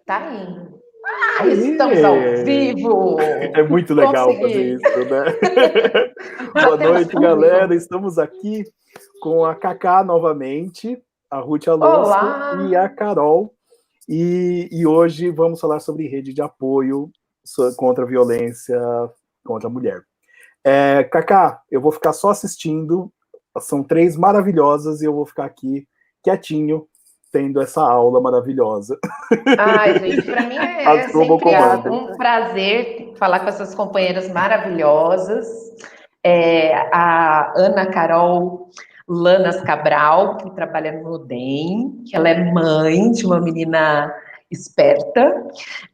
Tá indo. Estamos ao vivo! É muito legal fazer isso, né? Boa noite, galera. Estamos aqui com a Cacá novamente, a Ruth Alonso e a Carol. E hoje vamos falar sobre rede de apoio contra a violência contra a mulher. Cacá, eu vou ficar só assistindo. São 3 maravilhosas e eu vou ficar aqui quietinho, tendo essa aula maravilhosa. Ai, gente, para mim é sempre um prazer falar com essas companheiras maravilhosas. A Ana Carol Lanas Cabral, que trabalha no DEM, que ela é mãe de uma menina esperta.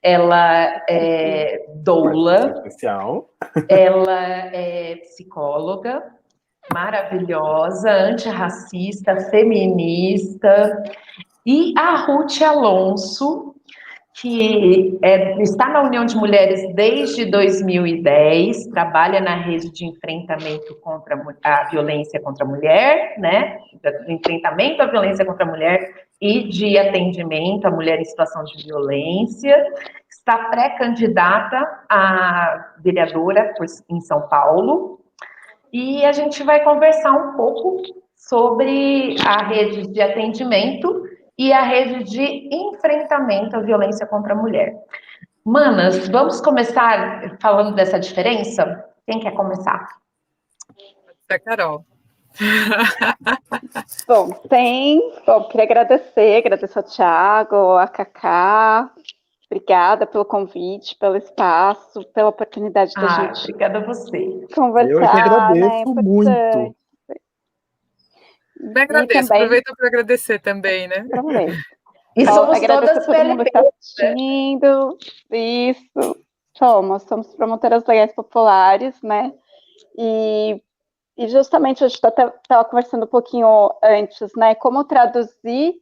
Ela é doula. Especial. Ela é psicóloga maravilhosa, antirracista, feminista. E a Ruth Alonso, que está na União de Mulheres desde 2010, trabalha na rede de enfrentamento contra a violência contra a mulher, né? Enfrentamento à violência contra a mulher e de atendimento à mulher em situação de violência. Está pré-candidata a vereadora em São Paulo. E a gente vai conversar um pouco sobre a rede de atendimento e a rede de enfrentamento à violência contra a mulher. Manas, vamos começar falando dessa diferença? Quem quer começar? É Carol. Bom, queria agradecer ao Thiago, a Cacá. Obrigada pelo convite, pelo espaço, pela oportunidade da gente. Obrigada a você. Conversar. Eu que agradeço muito. Eu agradeço, aproveita para agradecer também, né? Aproveito. E somos todas todo mundo que está assistindo. Isso. Somos promotoras legais populares, né? E justamente a gente estava conversando um pouquinho antes, né? Como traduzir,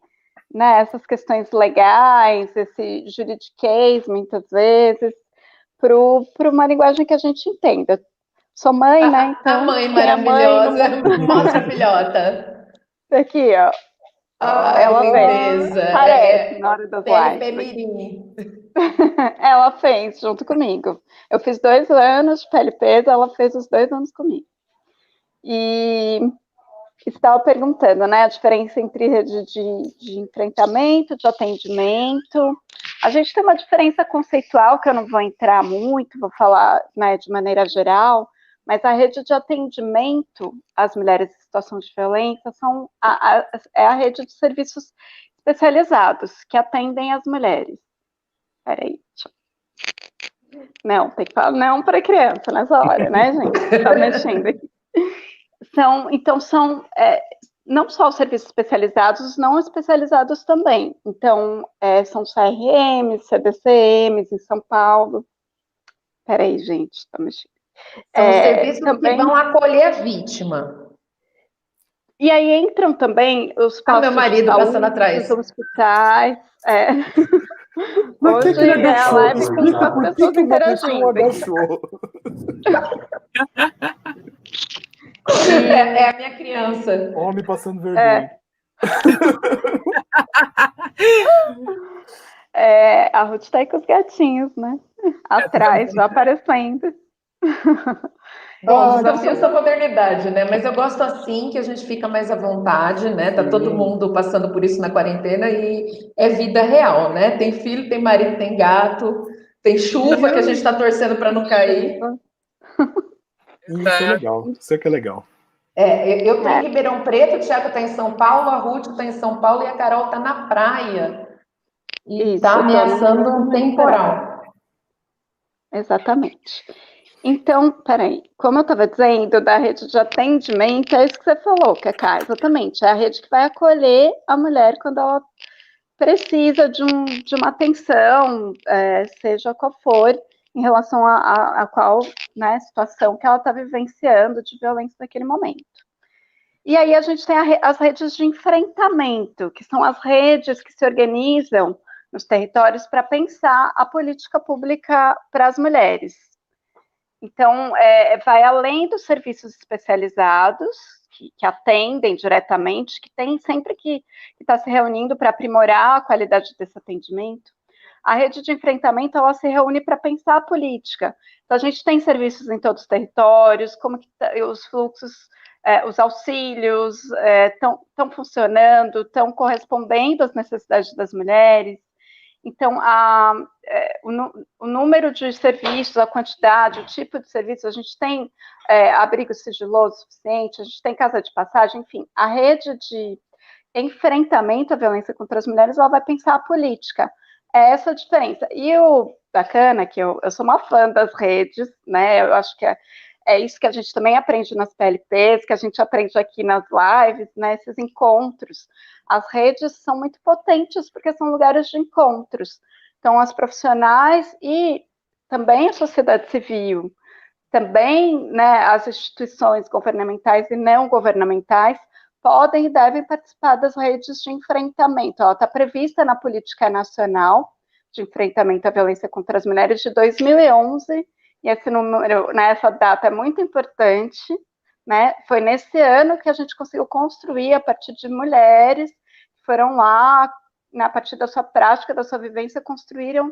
né, essas questões legais, esse juridiquês, muitas vezes, para uma linguagem que a gente entenda. Sou mãe, né? Então, a mãe maravilhosa, mostra a filhota. Aqui, ó. Ela lindeza. Parece na hora das lives. Ela fez junto comigo. Eu fiz 2 anos de PLPs, ela fez os 2 anos comigo. E estava perguntando, né, a diferença entre rede de enfrentamento, de atendimento. A gente tem uma diferença conceitual que eu não vou entrar muito, vou falar, né, de maneira geral, mas a rede de atendimento às mulheres em situação de violência é a rede de serviços especializados que atendem as mulheres. Peraí, não, tem que falar não para criança nessa hora, né, gente? Tá mexendo aqui. Então, são não só os serviços especializados, os não especializados também. Então, são CRMs, CDCMs em São Paulo. Peraí, gente, tá mexendo. São os serviços também que vão acolher a vítima. E aí entram também os postos meu marido de saúde, passando atrás. os hospitais. Mas hoje que ele é a live com as pessoas interagindo. É a minha criança. Homem passando vergonha. A Ruth tá aí com os gatinhos, né? Atrás, já aparecendo. Bom, desafio essa modernidade, né? Mas eu gosto assim, que a gente fica mais à vontade, né? Tá todo mundo passando por isso na quarentena e é vida real, né? Tem filho, tem marido, tem gato, tem chuva que a gente tá torcendo para não cair. Isso é legal, isso é que é legal. Eu tô em Ribeirão Preto, o Thiago tá em São Paulo, a Ruth tá em São Paulo e a Carol tá na praia. E tá ameaçando um temporal. Exatamente. Então, peraí, como eu estava dizendo, da rede de atendimento, é isso que você falou, Cacá, exatamente, é a rede que vai acolher a mulher quando ela precisa de uma atenção, seja qual for, em relação a qual, né, situação que ela está vivenciando de violência naquele momento. E aí a gente tem as redes de enfrentamento, que são as redes que se organizam nos territórios para pensar a política pública para as mulheres. Então, vai além dos serviços especializados, que atendem diretamente, que tem sempre que está se reunindo para aprimorar a qualidade desse atendimento. A rede de enfrentamento, ela se reúne para pensar a política. Então, a gente tem serviços em todos os territórios, como que os fluxos, os auxílios estão funcionando, estão correspondendo às necessidades das mulheres. Então, o número de serviços, a quantidade, o tipo de serviço, a gente tem abrigo sigiloso suficiente, a gente tem casa de passagem, enfim, a rede de enfrentamento à violência contra as mulheres, ela vai pensar a política. É essa a diferença. E o bacana, que eu sou uma fã das redes, né, eu acho que é isso que a gente também aprende nas PLPs, que a gente aprende aqui nas lives, né, esses encontros. As redes são muito potentes porque são lugares de encontros. Então, as profissionais e também a sociedade civil, também, né, as instituições governamentais e não governamentais podem e devem participar das redes de enfrentamento. Ela está prevista na Política Nacional de Enfrentamento à Violência contra as Mulheres de 2011, e esse número, né, essa data é muito importante, né? Foi nesse ano que a gente conseguiu construir, a partir de mulheres que foram lá, a partir da sua prática, da sua vivência, construíram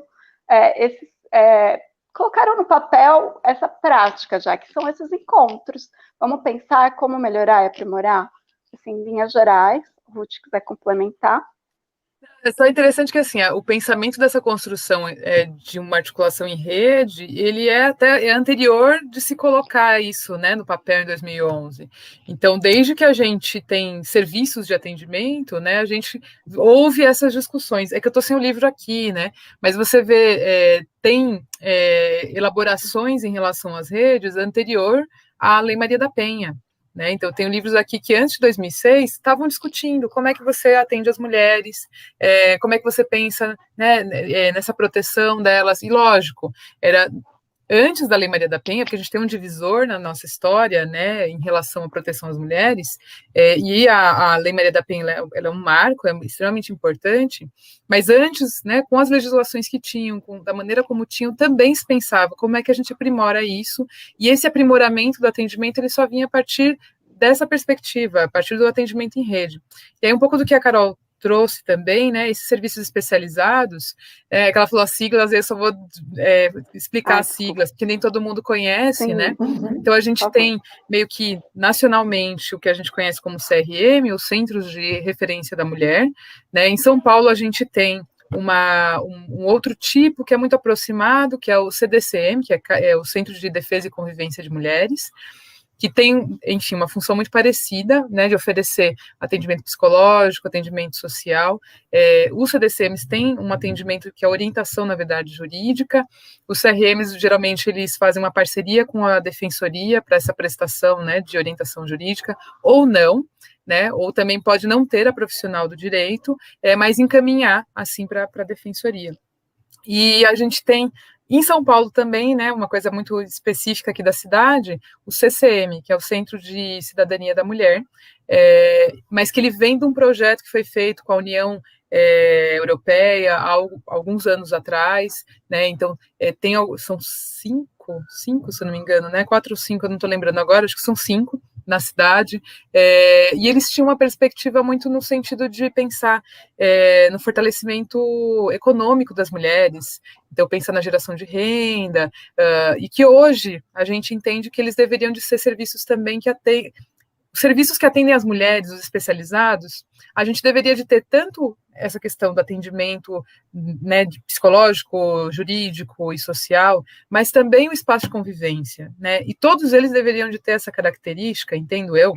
colocaram no papel essa prática, já que são esses encontros. Vamos pensar como melhorar e aprimorar? Assim, em linhas gerais, o Ruth quiser complementar. É só interessante que assim, o pensamento dessa construção de uma articulação em rede, ele é anterior de se colocar isso, né, no papel em 2011. Então, desde que a gente tem serviços de atendimento, né, a gente ouve essas discussões. É que eu estou sem o livro aqui, né, mas você vê, tem elaborações em relação às redes anterior à Lei Maria da Penha. Né? Então, eu tenho livros aqui que antes de 2006 estavam discutindo como é que você atende as mulheres, como é que você pensa, né, nessa proteção delas, e lógico, era antes da Lei Maria da Penha, porque a gente tem um divisor na nossa história, né, em relação à proteção às mulheres, e a Lei Maria da Penha ela é um marco, é extremamente importante, mas antes, né, com as legislações que tinham, da maneira como tinham, também se pensava como é que a gente aprimora isso, e esse aprimoramento do atendimento, ele só vinha a partir dessa perspectiva, a partir do atendimento em rede. E aí um pouco do que a Carol trouxe também, né, esses serviços especializados, que ela falou as siglas, eu só vou explicar as siglas, porque nem todo mundo conhece, sim, né, então a gente tem meio que nacionalmente o que a gente conhece como CRM, os Centros de Referência da Mulher, né, em São Paulo a gente tem um outro tipo que é muito aproximado, que é o CDCM, que é o Centro de Defesa e Convivência de Mulheres, que tem, enfim, uma função muito parecida, né, de oferecer atendimento psicológico, atendimento social. Os CDCMs têm um atendimento que é orientação, na verdade, jurídica. Os CRMs, geralmente, eles fazem uma parceria com a defensoria para essa prestação, né, de orientação jurídica, ou não, né, ou também pode não ter a profissional do direito, mas encaminhar, assim, para a defensoria. E a gente tem, em São Paulo também, né, uma coisa muito específica aqui da cidade, o CCM, que é o Centro de Cidadania da Mulher, mas que ele vem de um projeto que foi feito com a União Europeia há alguns anos atrás, né, então são cinco, se eu não me engano, né, 4 ou 5, eu não estou lembrando agora, acho que são 5, na cidade, e eles tinham uma perspectiva muito no sentido de pensar no fortalecimento econômico das mulheres, então pensar na geração de renda, e que hoje a gente entende que eles deveriam de ser serviços também que os serviços que atendem as mulheres, os especializados, a gente deveria de ter tanto essa questão do atendimento, né, psicológico, jurídico e social, mas também o espaço de convivência, né, e todos eles deveriam de ter essa característica, entendo eu,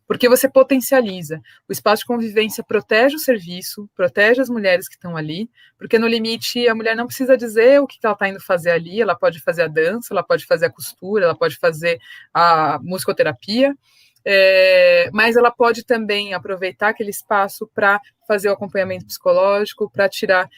porque você potencializa. O espaço de convivência protege o serviço, protege as mulheres que estão ali, porque no limite a mulher não precisa dizer o que ela está indo fazer ali, ela pode fazer a dança, ela pode fazer a costura, ela pode fazer a musicoterapia, mas ela pode também aproveitar aquele espaço para fazer o acompanhamento psicológico, para tirar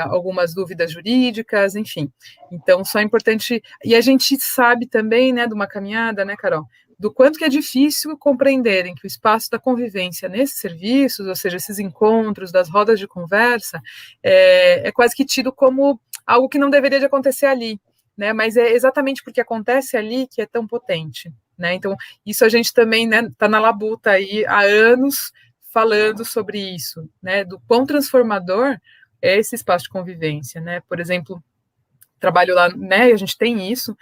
algumas dúvidas jurídicas, enfim. Então, só é importante... E a gente sabe também, né, de uma caminhada, né, Carol, do quanto que é difícil compreenderem que o espaço da convivência nesses serviços, ou seja, esses encontros, das rodas de conversa, é quase que tido como algo que não deveria de acontecer ali, né, mas é exatamente porque acontece ali que é tão potente. né? Então, isso a gente também, né, tá na labuta aí há anos falando sobre isso, né? Do quão transformador é esse espaço de convivência, né? Por exemplo, trabalho lá, né, a gente tem isso,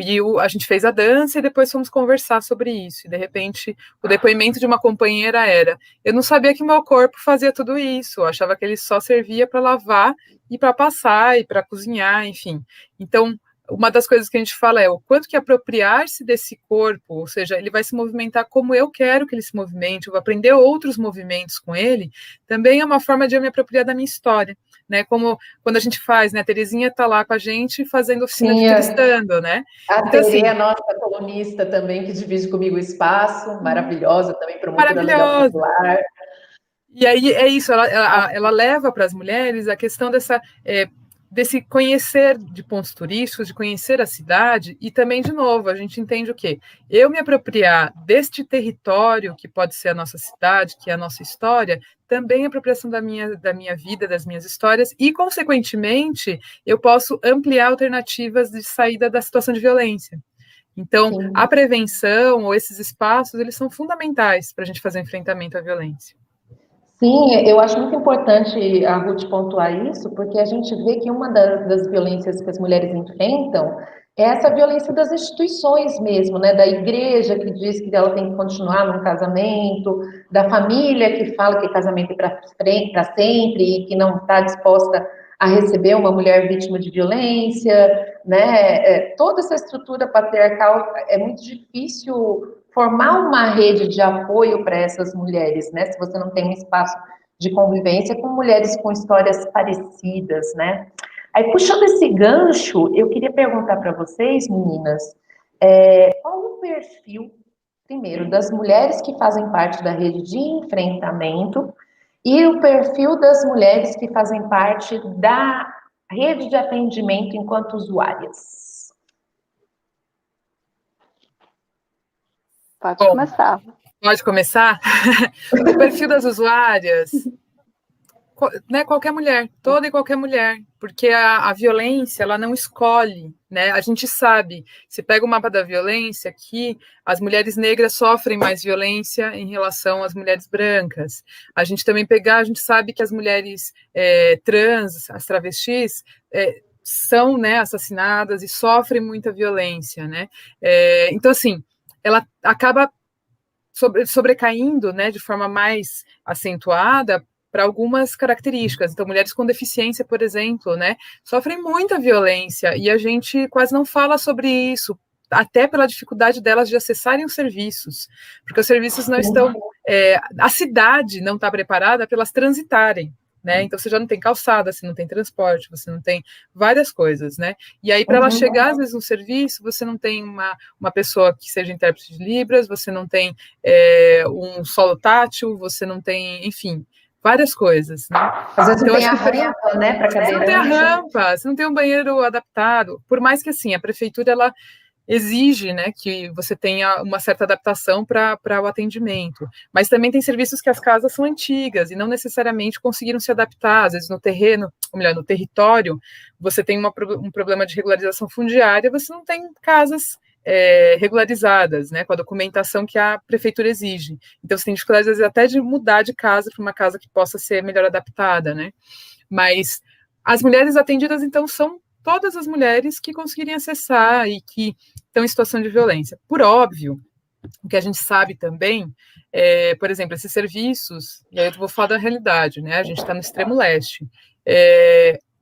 e a gente fez a dança e depois fomos conversar sobre isso, e de repente o depoimento de uma companheira era, eu não sabia que meu corpo fazia tudo isso, eu achava que ele só servia para lavar e para passar e para cozinhar, enfim. Então, uma das coisas que a gente fala é o quanto que apropriar-se desse corpo, ou seja, ele vai se movimentar como eu quero que ele se movimente, eu vou aprender outros movimentos com ele, também é uma forma de eu me apropriar da minha história, né? Como quando a gente faz, né? A Terezinha está lá com a gente fazendo oficina de cristando, né? A então, Tere, assim, a nossa colunista também, que divide comigo o espaço, maravilhosa, também promotora legal popular. E aí é isso, ela leva para as mulheres a questão desse conhecer de pontos turísticos, de conhecer a cidade, e também, de novo, a gente entende o quê? Eu me apropriar deste território, que pode ser a nossa cidade, que é a nossa história, também é apropriação da minha vida, das minhas histórias, e, consequentemente, eu posso ampliar alternativas de saída da situação de violência. Então, sim, a prevenção, ou esses espaços, eles são fundamentais para a gente fazer o enfrentamento à violência. Sim, eu acho muito importante a Ruth pontuar isso, porque a gente vê que uma das violências que as mulheres enfrentam é essa violência das instituições mesmo, né? Da igreja que diz que ela tem que continuar num casamento, da família que fala que casamento é para sempre e que não está disposta a receber uma mulher vítima de violência, né? Toda essa estrutura patriarcal é muito difícil formar uma rede de apoio para essas mulheres, né? Se você não tem um espaço de convivência com mulheres com histórias parecidas, né? Aí, puxando esse gancho, eu queria perguntar para vocês, meninas, qual o perfil, primeiro, das mulheres que fazem parte da rede de enfrentamento e o perfil das mulheres que fazem parte da rede de atendimento enquanto usuárias? Pode começar. Pode começar? O perfil das usuárias, né, qualquer mulher, toda e qualquer mulher, porque a violência, ela não escolhe, né? A gente sabe, se pega o mapa da violência, que as mulheres negras sofrem mais violência em relação às mulheres brancas. A gente também a gente sabe que as mulheres trans, as travestis, são, né, assassinadas e sofrem muita violência, né? Então, assim, ela acaba sobrecaindo, né, de forma mais acentuada para algumas características. Então, mulheres com deficiência, por exemplo, né, sofrem muita violência e a gente quase não fala sobre isso, até pela dificuldade delas de acessarem os serviços, porque os serviços não estão... a cidade não está preparada para elas transitarem, né? Então, você já não tem calçada, você não tem transporte, você não tem várias coisas, né? E aí, para ela chegar, às vezes, no serviço, você não tem uma pessoa que seja intérprete de Libras, você não tem um solo tátil, você não tem, enfim, várias coisas, né? Às vezes não tem a rampa, né, para cadeirante. Você não tem a rampa, você não tem um banheiro adaptado. Por mais que, assim, a prefeitura, ela exige, né, que você tenha uma certa adaptação para o atendimento, mas também tem serviços que as casas são antigas e não necessariamente conseguiram se adaptar, às vezes no terreno, ou melhor, no território, você tem um problema de regularização fundiária, você não tem casas regularizadas, né, com a documentação que a prefeitura exige, então você tem dificuldade, às vezes, até de mudar de casa para uma casa que possa ser melhor adaptada, né, mas as mulheres atendidas, então, são todas as mulheres que conseguirem acessar e que estão em situação de violência. Por óbvio, o que a gente sabe também, por exemplo, esses serviços, e aí eu vou falar da realidade, né? A gente está no extremo leste.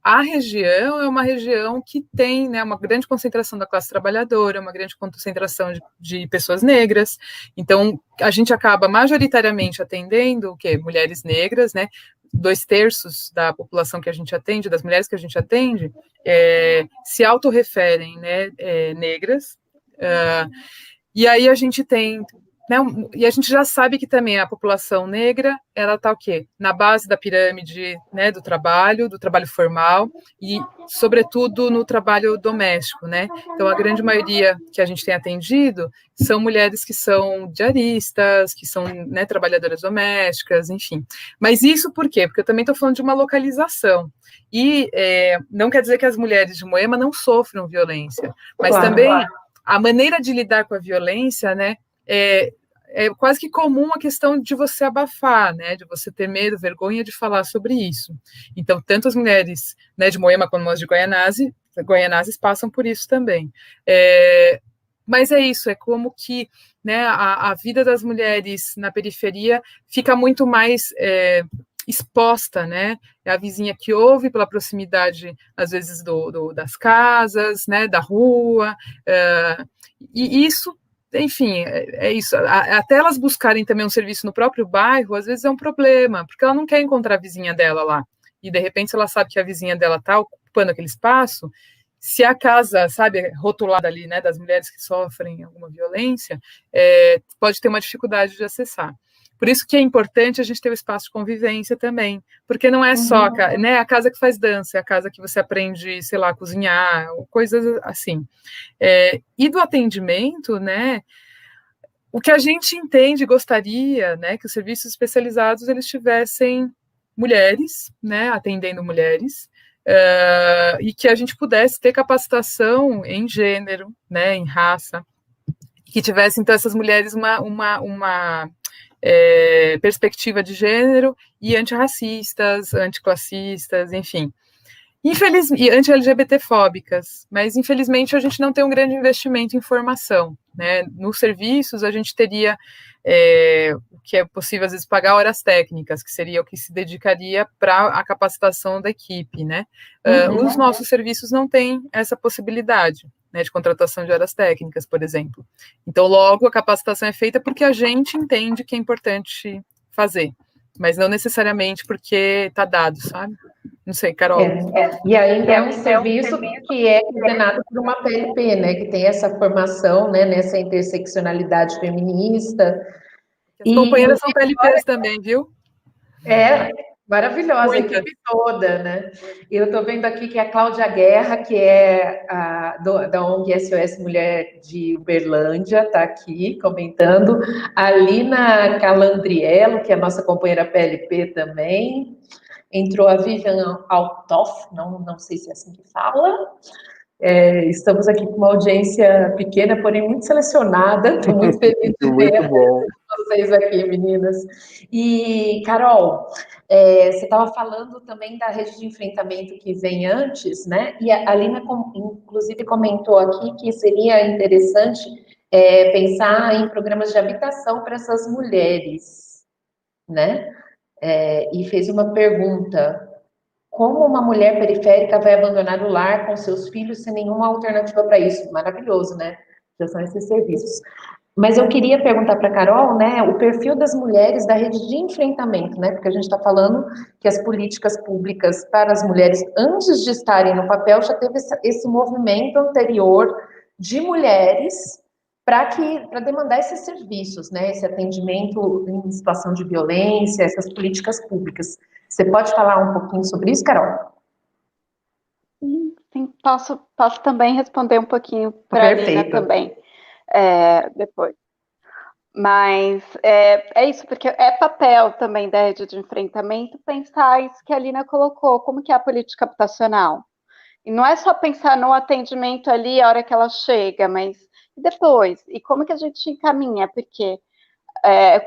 A região é uma região que tem, né, uma grande concentração da classe trabalhadora, uma grande concentração de pessoas negras, então a gente acaba majoritariamente atendendo o quê? Mulheres negras, né? 2/3 da população que a gente atende, das mulheres que a gente atende, se autorreferem, né, negras, e aí a gente tem, né, e a gente já sabe que também a população negra, ela está o quê? Na base da pirâmide, né, do trabalho formal, e sobretudo no trabalho doméstico, né, então a grande maioria que a gente tem atendido são mulheres que são diaristas, que são, né, trabalhadoras domésticas, enfim, mas isso por quê? Porque eu também estou falando de uma localização, e não quer dizer que as mulheres de Moema não sofram violência, mas claro, também... Claro. a maneira de lidar com a violência, né, é quase que comum a questão de você abafar, né, de você ter medo, vergonha de falar sobre isso. Então, tanto as mulheres, né, de Moema como as de Guaianazes passam por isso também. Mas é isso, é como que, né, a vida das mulheres na periferia fica muito mais exposta, né? É a vizinha que ouve pela proximidade, às vezes, das casas, né, da rua, e isso, enfim, é isso. Até elas buscarem também um serviço no próprio bairro, às vezes é um problema, porque ela não quer encontrar a vizinha dela lá. E, de repente, se ela sabe que a vizinha dela está ocupando aquele espaço, se a casa, sabe, rotulada ali, né, das mulheres que sofrem alguma violência, pode ter uma dificuldade de acessar. Por isso que é importante a gente ter o espaço de convivência também, porque não é só né, a casa que faz dança, é a casa que você aprende, sei lá, a cozinhar, coisas assim. E do atendimento, né, o que a gente entende, gostaria, né, que os serviços especializados eles tivessem mulheres, né, atendendo mulheres, e que a gente pudesse ter capacitação em gênero, né, em raça, que tivesse, então, essas mulheres uma perspectiva de gênero e antirracistas, anticlassistas, enfim. E anti-LGBT-fóbicas, mas infelizmente a gente não tem um grande investimento em formação, né? Nos serviços a gente teria o que é possível às vezes pagar horas técnicas, que seria o que se dedicaria para a capacitação da equipe, né? Os nossos serviços não têm essa possibilidade, né, de contratação de horas técnicas, por exemplo. Então, logo a capacitação é feita porque a gente entende que é importante fazer, mas não necessariamente porque está dado, sabe? Não sei, Carol. E ainda é um serviço que é coordenado por uma PLP, né, que tem essa formação, né, nessa interseccionalidade feminista. As companheiras são PLPs também, viu? Maravilhosa, a equipe toda, né? E eu estou vendo aqui que a Cláudia Guerra, que é da ONG SOS Mulher de Uberlândia, está aqui comentando. A Lina Calandriello, que é a nossa companheira PLP também. Entrou a Vivian Altoff, não sei se é assim que fala. Estamos aqui com uma audiência pequena, porém muito selecionada. Estou muito feliz de ver vocês aqui, meninas. E, Carol, você estava falando também da rede de enfrentamento que vem antes, né? E a Lina, inclusive, comentou aqui que seria interessante pensar em programas de habitação para essas mulheres, né? E fez uma pergunta: como uma mulher periférica vai abandonar o lar com seus filhos sem nenhuma alternativa para isso? Maravilhoso, né? Já são esses serviços. Mas eu queria perguntar para a Carol, né, o perfil das mulheres da rede de enfrentamento, né? Porque a gente está falando que as políticas públicas para as mulheres, antes de estarem no papel, já teve esse movimento anterior de mulheres para demandar esses serviços, né? Esse atendimento em situação de violência, essas políticas públicas. Você pode falar um pouquinho sobre isso, Carol? Sim, posso também responder um pouquinho para a Lina também, depois. Mas é isso, porque é papel também da rede de enfrentamento pensar isso que a Lina colocou, como que é a política habitacional. E não é só pensar no atendimento ali a hora que ela chega, mas depois, e como que a gente encaminha, porque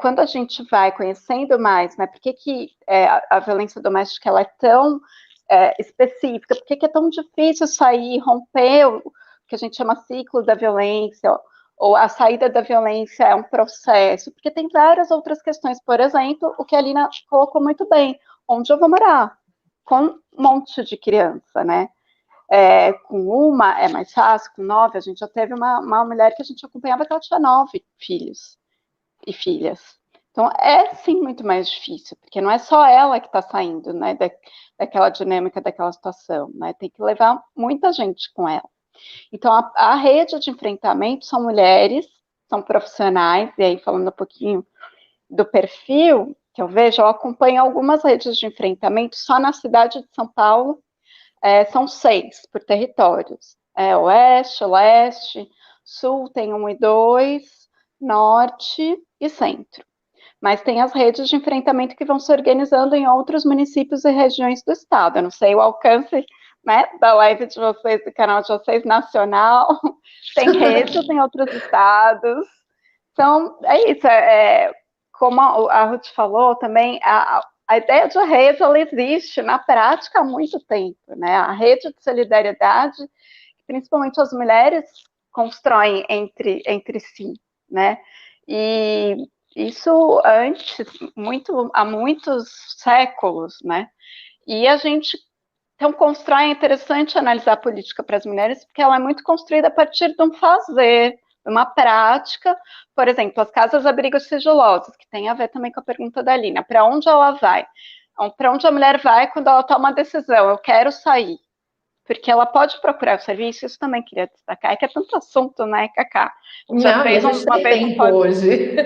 quando a gente vai conhecendo mais, né, por que a violência doméstica ela é tão específica, por que é tão difícil sair, romper o que a gente chama ciclo da violência, ou a saída da violência é um processo, porque tem várias outras questões, por exemplo, o que a Lina colocou muito bem, onde eu vou morar? Com um monte de criança, né? Com uma é mais fácil, com 9, a gente já teve uma mulher que a gente acompanhava que ela tinha 9 filhos e filhas. Então, é sim muito mais difícil, porque não é só ela que está saindo, né, daquela dinâmica, daquela situação, né, tem que levar muita gente com ela. Então, a rede de enfrentamento são mulheres, são profissionais, e aí falando um pouquinho do perfil que eu vejo, eu acompanho algumas redes de enfrentamento só na cidade de São Paulo, são 6 por territórios, oeste, leste, sul tem 1 e 2, norte e centro. Mas tem as redes de enfrentamento que vão se organizando em outros municípios e regiões do estado. Eu não sei o alcance né, da live de vocês, do canal de vocês, nacional, tem redes em outros estados. Então, é isso. Como a Ruth falou também, a ideia de rede, ela existe na prática há muito tempo, né? A rede de solidariedade, principalmente as mulheres constroem entre si, né? E isso antes, há muitos séculos, né? E a gente, então, constrói, é interessante analisar a política para as mulheres, porque ela é muito construída a partir de um fazer, de uma prática. Por exemplo, as casas-abrigos sigilosas, que tem a ver também com a pergunta da Lina, para onde ela vai? Para onde a mulher vai quando ela toma uma decisão, eu quero sair, porque ela pode procurar o serviço, isso também queria destacar, é que é tanto assunto, né, Cacá? Já fez uma vez tempo hoje.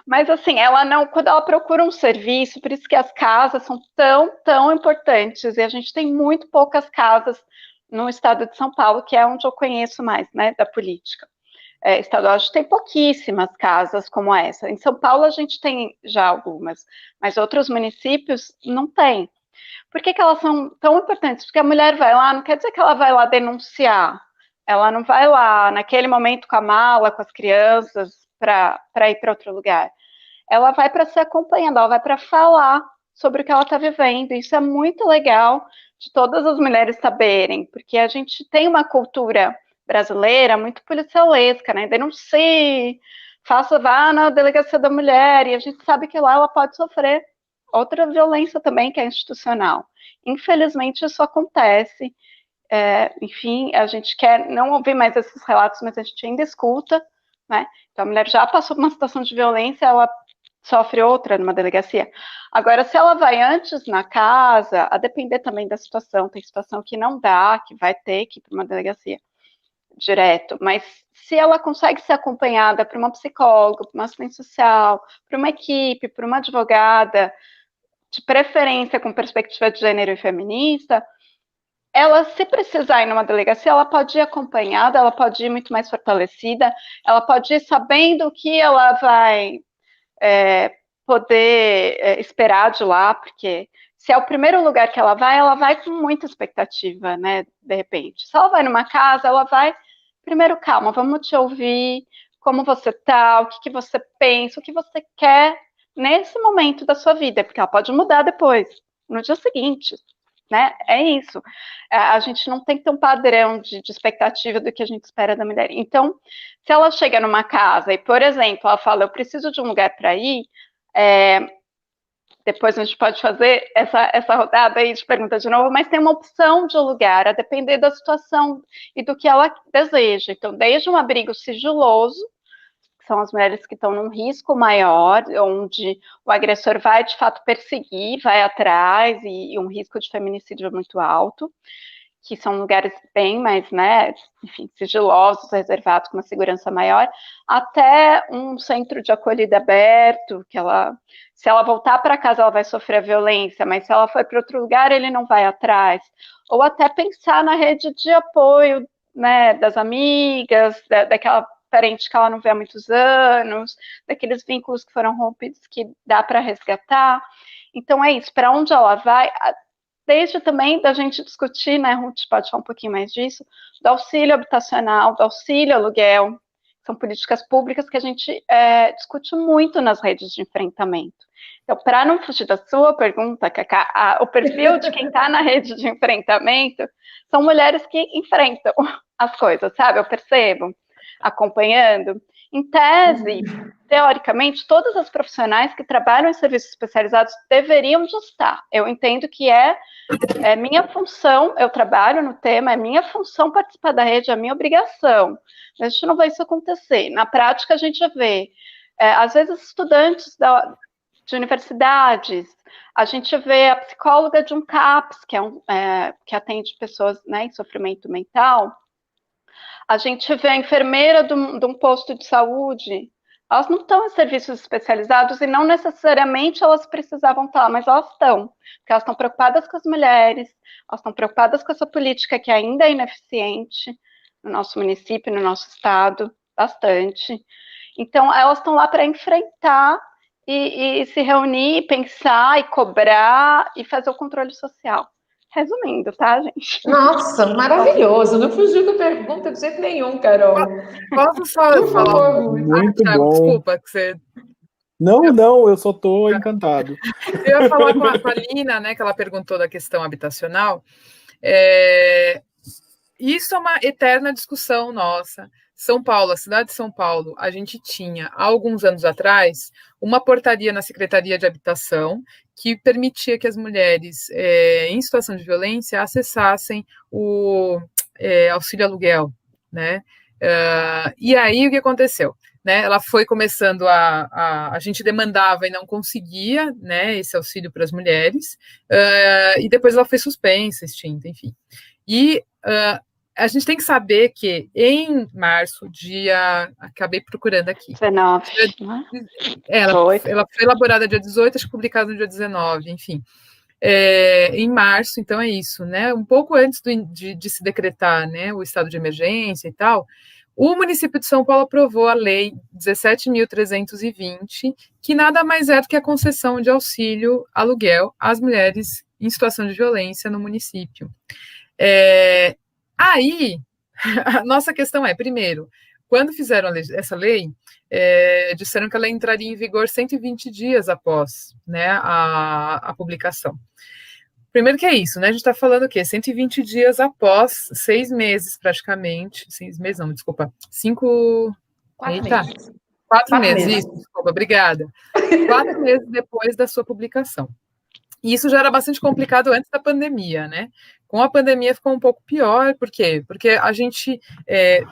Mas assim, ela não, quando ela procura um serviço, por isso que as casas são tão importantes, e a gente tem muito poucas casas no estado de São Paulo, que é onde eu conheço mais, né, da política estadual. A gente tem pouquíssimas casas como essa. Em São Paulo a gente tem já algumas, mas outros municípios não tem. Por que elas são tão importantes? Porque a mulher vai lá, não quer dizer que ela vai lá denunciar, ela não vai lá naquele momento com a mala, com as crianças, para ir para outro lugar. Ela vai para ser acompanhada, ela vai para falar sobre o que ela está vivendo. Isso é muito legal de todas as mulheres saberem, porque a gente tem uma cultura brasileira muito policialesca, né? Denuncie, vá na delegacia da mulher, e a gente sabe que lá ela pode sofrer outra violência também, que é institucional. Infelizmente, isso acontece. Enfim, a gente quer não ouvir mais esses relatos, mas a gente ainda escuta, né? Então, a mulher já passou por uma situação de violência, ela sofre outra numa delegacia. Agora, se ela vai antes na casa, a depender também da situação, tem situação que não dá, que vai ter que ir para uma delegacia direto, mas se ela consegue ser acompanhada por uma psicóloga, por uma assistente social, por uma equipe, por uma advogada, de preferência com perspectiva de gênero e feminista, ela, se precisar ir numa delegacia, ela pode ir acompanhada, ela pode ir muito mais fortalecida, ela pode ir sabendo o que ela vai poder esperar de lá, porque se é o primeiro lugar que ela vai com muita expectativa, né, de repente. Se ela vai numa casa, ela vai, primeiro, calma, vamos te ouvir, como você tá, o que você pensa, o que você quer nesse momento da sua vida, porque ela pode mudar depois, no dia seguinte, né, é isso. A gente não tem que ter um padrão de expectativa do que a gente espera da mulher. Então, se ela chega numa casa e, por exemplo, ela fala, eu preciso de um lugar para ir, depois a gente pode fazer essa rodada aí de pergunta de novo, mas tem uma opção de lugar, a depender da situação e do que ela deseja. Então, desde um abrigo sigiloso, que são as mulheres que estão num risco maior, onde o agressor vai, de fato, perseguir, vai atrás, e um risco de feminicídio muito alto, que são lugares bem mais, né, enfim, sigilosos, reservados, com uma segurança maior, até um centro de acolhida aberto, que ela, se ela voltar para casa, ela vai sofrer a violência, mas se ela for para outro lugar, ele não vai atrás. Ou até pensar na rede de apoio, né, das amigas, daquela parente que ela não vê há muitos anos, daqueles vínculos que foram rompidos que dá para resgatar. Então é isso, para onde ela vai, desde também da gente discutir, né, Ruth pode falar um pouquinho mais disso, do auxílio habitacional, do auxílio aluguel, são políticas públicas que a gente discute muito nas redes de enfrentamento. Então, para não fugir da sua pergunta, Cacá, o perfil de quem está na rede de enfrentamento são mulheres que enfrentam as coisas, sabe? Eu percebo, acompanhando. Em tese, teoricamente, todas as profissionais que trabalham em serviços especializados deveriam de estar. Eu entendo que é minha função, eu trabalho no tema, é minha função participar da rede, é minha obrigação. Mas a gente não vê isso acontecer. Na prática, a gente vê, às vezes, estudantes de universidades, a gente vê a psicóloga de um CAPS, que atende pessoas, né, em sofrimento mental, a gente vê a enfermeira de um posto de saúde, elas não estão em serviços especializados e não necessariamente elas precisavam estar, mas elas estão, porque elas estão preocupadas com as mulheres, elas estão preocupadas com essa política que ainda é ineficiente no nosso município, no nosso estado, bastante. Então, elas estão lá para enfrentar e se reunir, pensar e cobrar e fazer o controle social. Resumindo, tá, gente? Nossa, maravilhoso. Não fugiu da pergunta de jeito nenhum, Carol. Posso só falar? Muito Thiago, bom. desculpa que você... Não, eu só tô encantado. Eu ia falar com a Lina, né, que ela perguntou da questão habitacional. Isso é uma eterna discussão nossa. São Paulo, a cidade de São Paulo, a gente tinha, há alguns anos atrás, uma portaria na Secretaria de Habitação que permitia que as mulheres em situação de violência acessassem o auxílio aluguel, né? E aí, o que aconteceu? Né, ela foi começando a gente demandava e não conseguia, né, esse auxílio para as mulheres, e depois ela foi suspensa, extinta, enfim. E a gente tem que saber que em março, acabei procurando aqui. 19, ela foi elaborada dia 18, acho que publicada no dia 19, enfim. Em março, então é isso, né? Um pouco antes de se decretar, né, o estado de emergência e tal, o município de São Paulo aprovou a lei 17.320, que nada mais é do que a concessão de auxílio aluguel às mulheres em situação de violência no município. Aí, a nossa questão é, primeiro, quando fizeram essa lei, disseram que ela entraria em vigor 120 dias após, né, a publicação. Primeiro que é isso, né? A gente está falando o quê? 120 dias após 6 meses, praticamente. 6 meses, não, desculpa. 4 meses. 4 meses, isso, desculpa, obrigada. 4 meses depois da sua publicação. E isso já era bastante complicado antes da pandemia, né? Com a pandemia ficou um pouco pior, por quê? Porque a gente,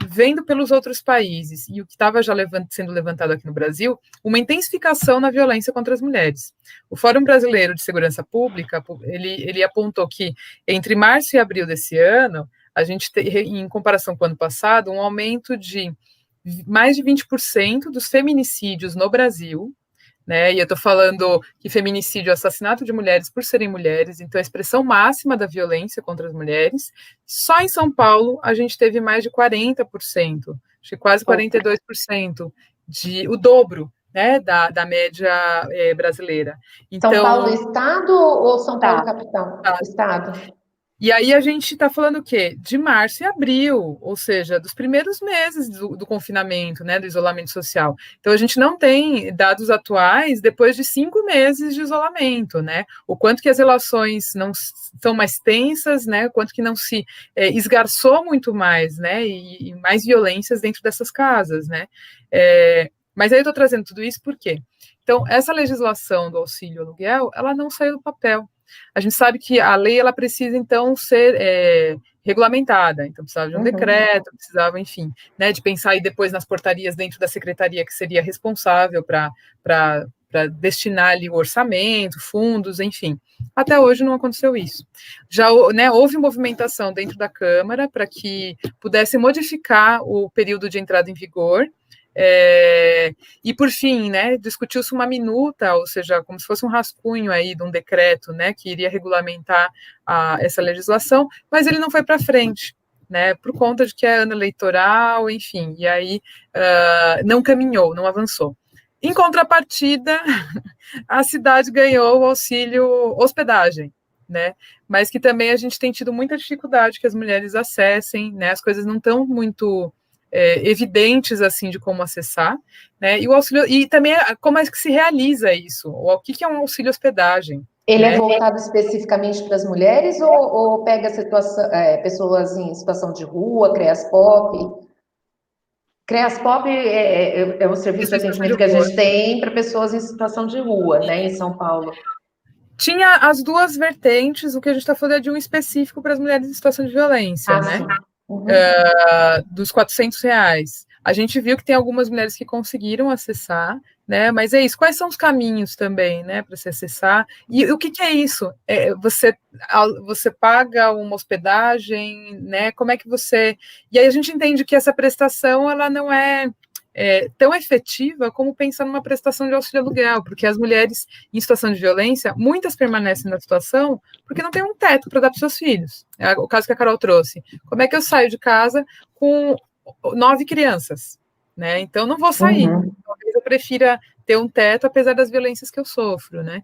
vendo pelos outros países, e o que estava já sendo levantado aqui no Brasil, uma intensificação na violência contra as mulheres. O Fórum Brasileiro de Segurança Pública, ele apontou que entre março e abril desse ano, a gente tem, em comparação com o ano passado, um aumento de mais de 20% dos feminicídios no Brasil, né? E eu estou falando que feminicídio é assassinato de mulheres por serem mulheres, então a expressão máxima da violência contra as mulheres. Só em São Paulo a gente teve mais de 40%, acho que quase 42%, o dobro, né, da média brasileira. Então, São Paulo estado ou São Paulo capital? Estado. E aí a gente está falando o quê? De março e abril, ou seja, dos primeiros meses do confinamento, né, do isolamento social. Então a gente não tem dados atuais depois de 5 meses de isolamento, né? O quanto que as relações não são mais tensas, né? O quanto que não se esgarçou muito mais, né? E mais violências dentro dessas casas, né? Mas aí eu estou trazendo tudo isso por quê? Então, essa legislação do auxílio aluguel, ela não saiu do papel. A gente sabe que a lei ela precisa, então, ser regulamentada, então precisava de um decreto, precisava, enfim, né, de pensar aí depois nas portarias dentro da secretaria que seria responsável para destinar ali o orçamento, fundos, enfim. Até hoje não aconteceu isso. Já, né, houve movimentação dentro da Câmara para que pudesse modificar o período de entrada em vigor, e por fim, né, discutiu-se uma minuta, ou seja, como se fosse um rascunho aí de um decreto, né, que iria regulamentar essa legislação, mas ele não foi para frente, né, por conta de que é ano eleitoral, enfim, e aí não caminhou, não avançou. Em contrapartida, a cidade ganhou o auxílio hospedagem, né, mas que também a gente tem tido muita dificuldade que as mulheres acessem, né, as coisas não estão muito evidentes assim de como acessar, né? E o auxílio, e também como é que se realiza isso? O que é um auxílio hospedagem? Ele é voltado especificamente para as mulheres ou pega pessoas em situação de rua, CREASPOP? CREASPOP é um serviço de atendimento que a gente tem para pessoas em situação de rua, né, em São Paulo. Tinha as duas vertentes, o que a gente está falando é de um específico para as mulheres em situação de violência, né? Sim. Dos R$400. A gente viu que tem algumas mulheres que conseguiram acessar, né? Mas é isso. Quais são os caminhos também, né, para se acessar? E o que é isso? Você paga uma hospedagem, né? Como é que você? E aí a gente entende que essa prestação ela não é tão efetiva como pensar numa prestação de auxílio aluguel, porque as mulheres em situação de violência, muitas permanecem na situação porque não tem um teto para dar para os seus filhos. É o caso que a Carol trouxe. Como é que eu saio de casa com 9 crianças? Né? Então, não vou sair. Talvez eu prefira ter um teto, apesar das violências que eu sofro. Né?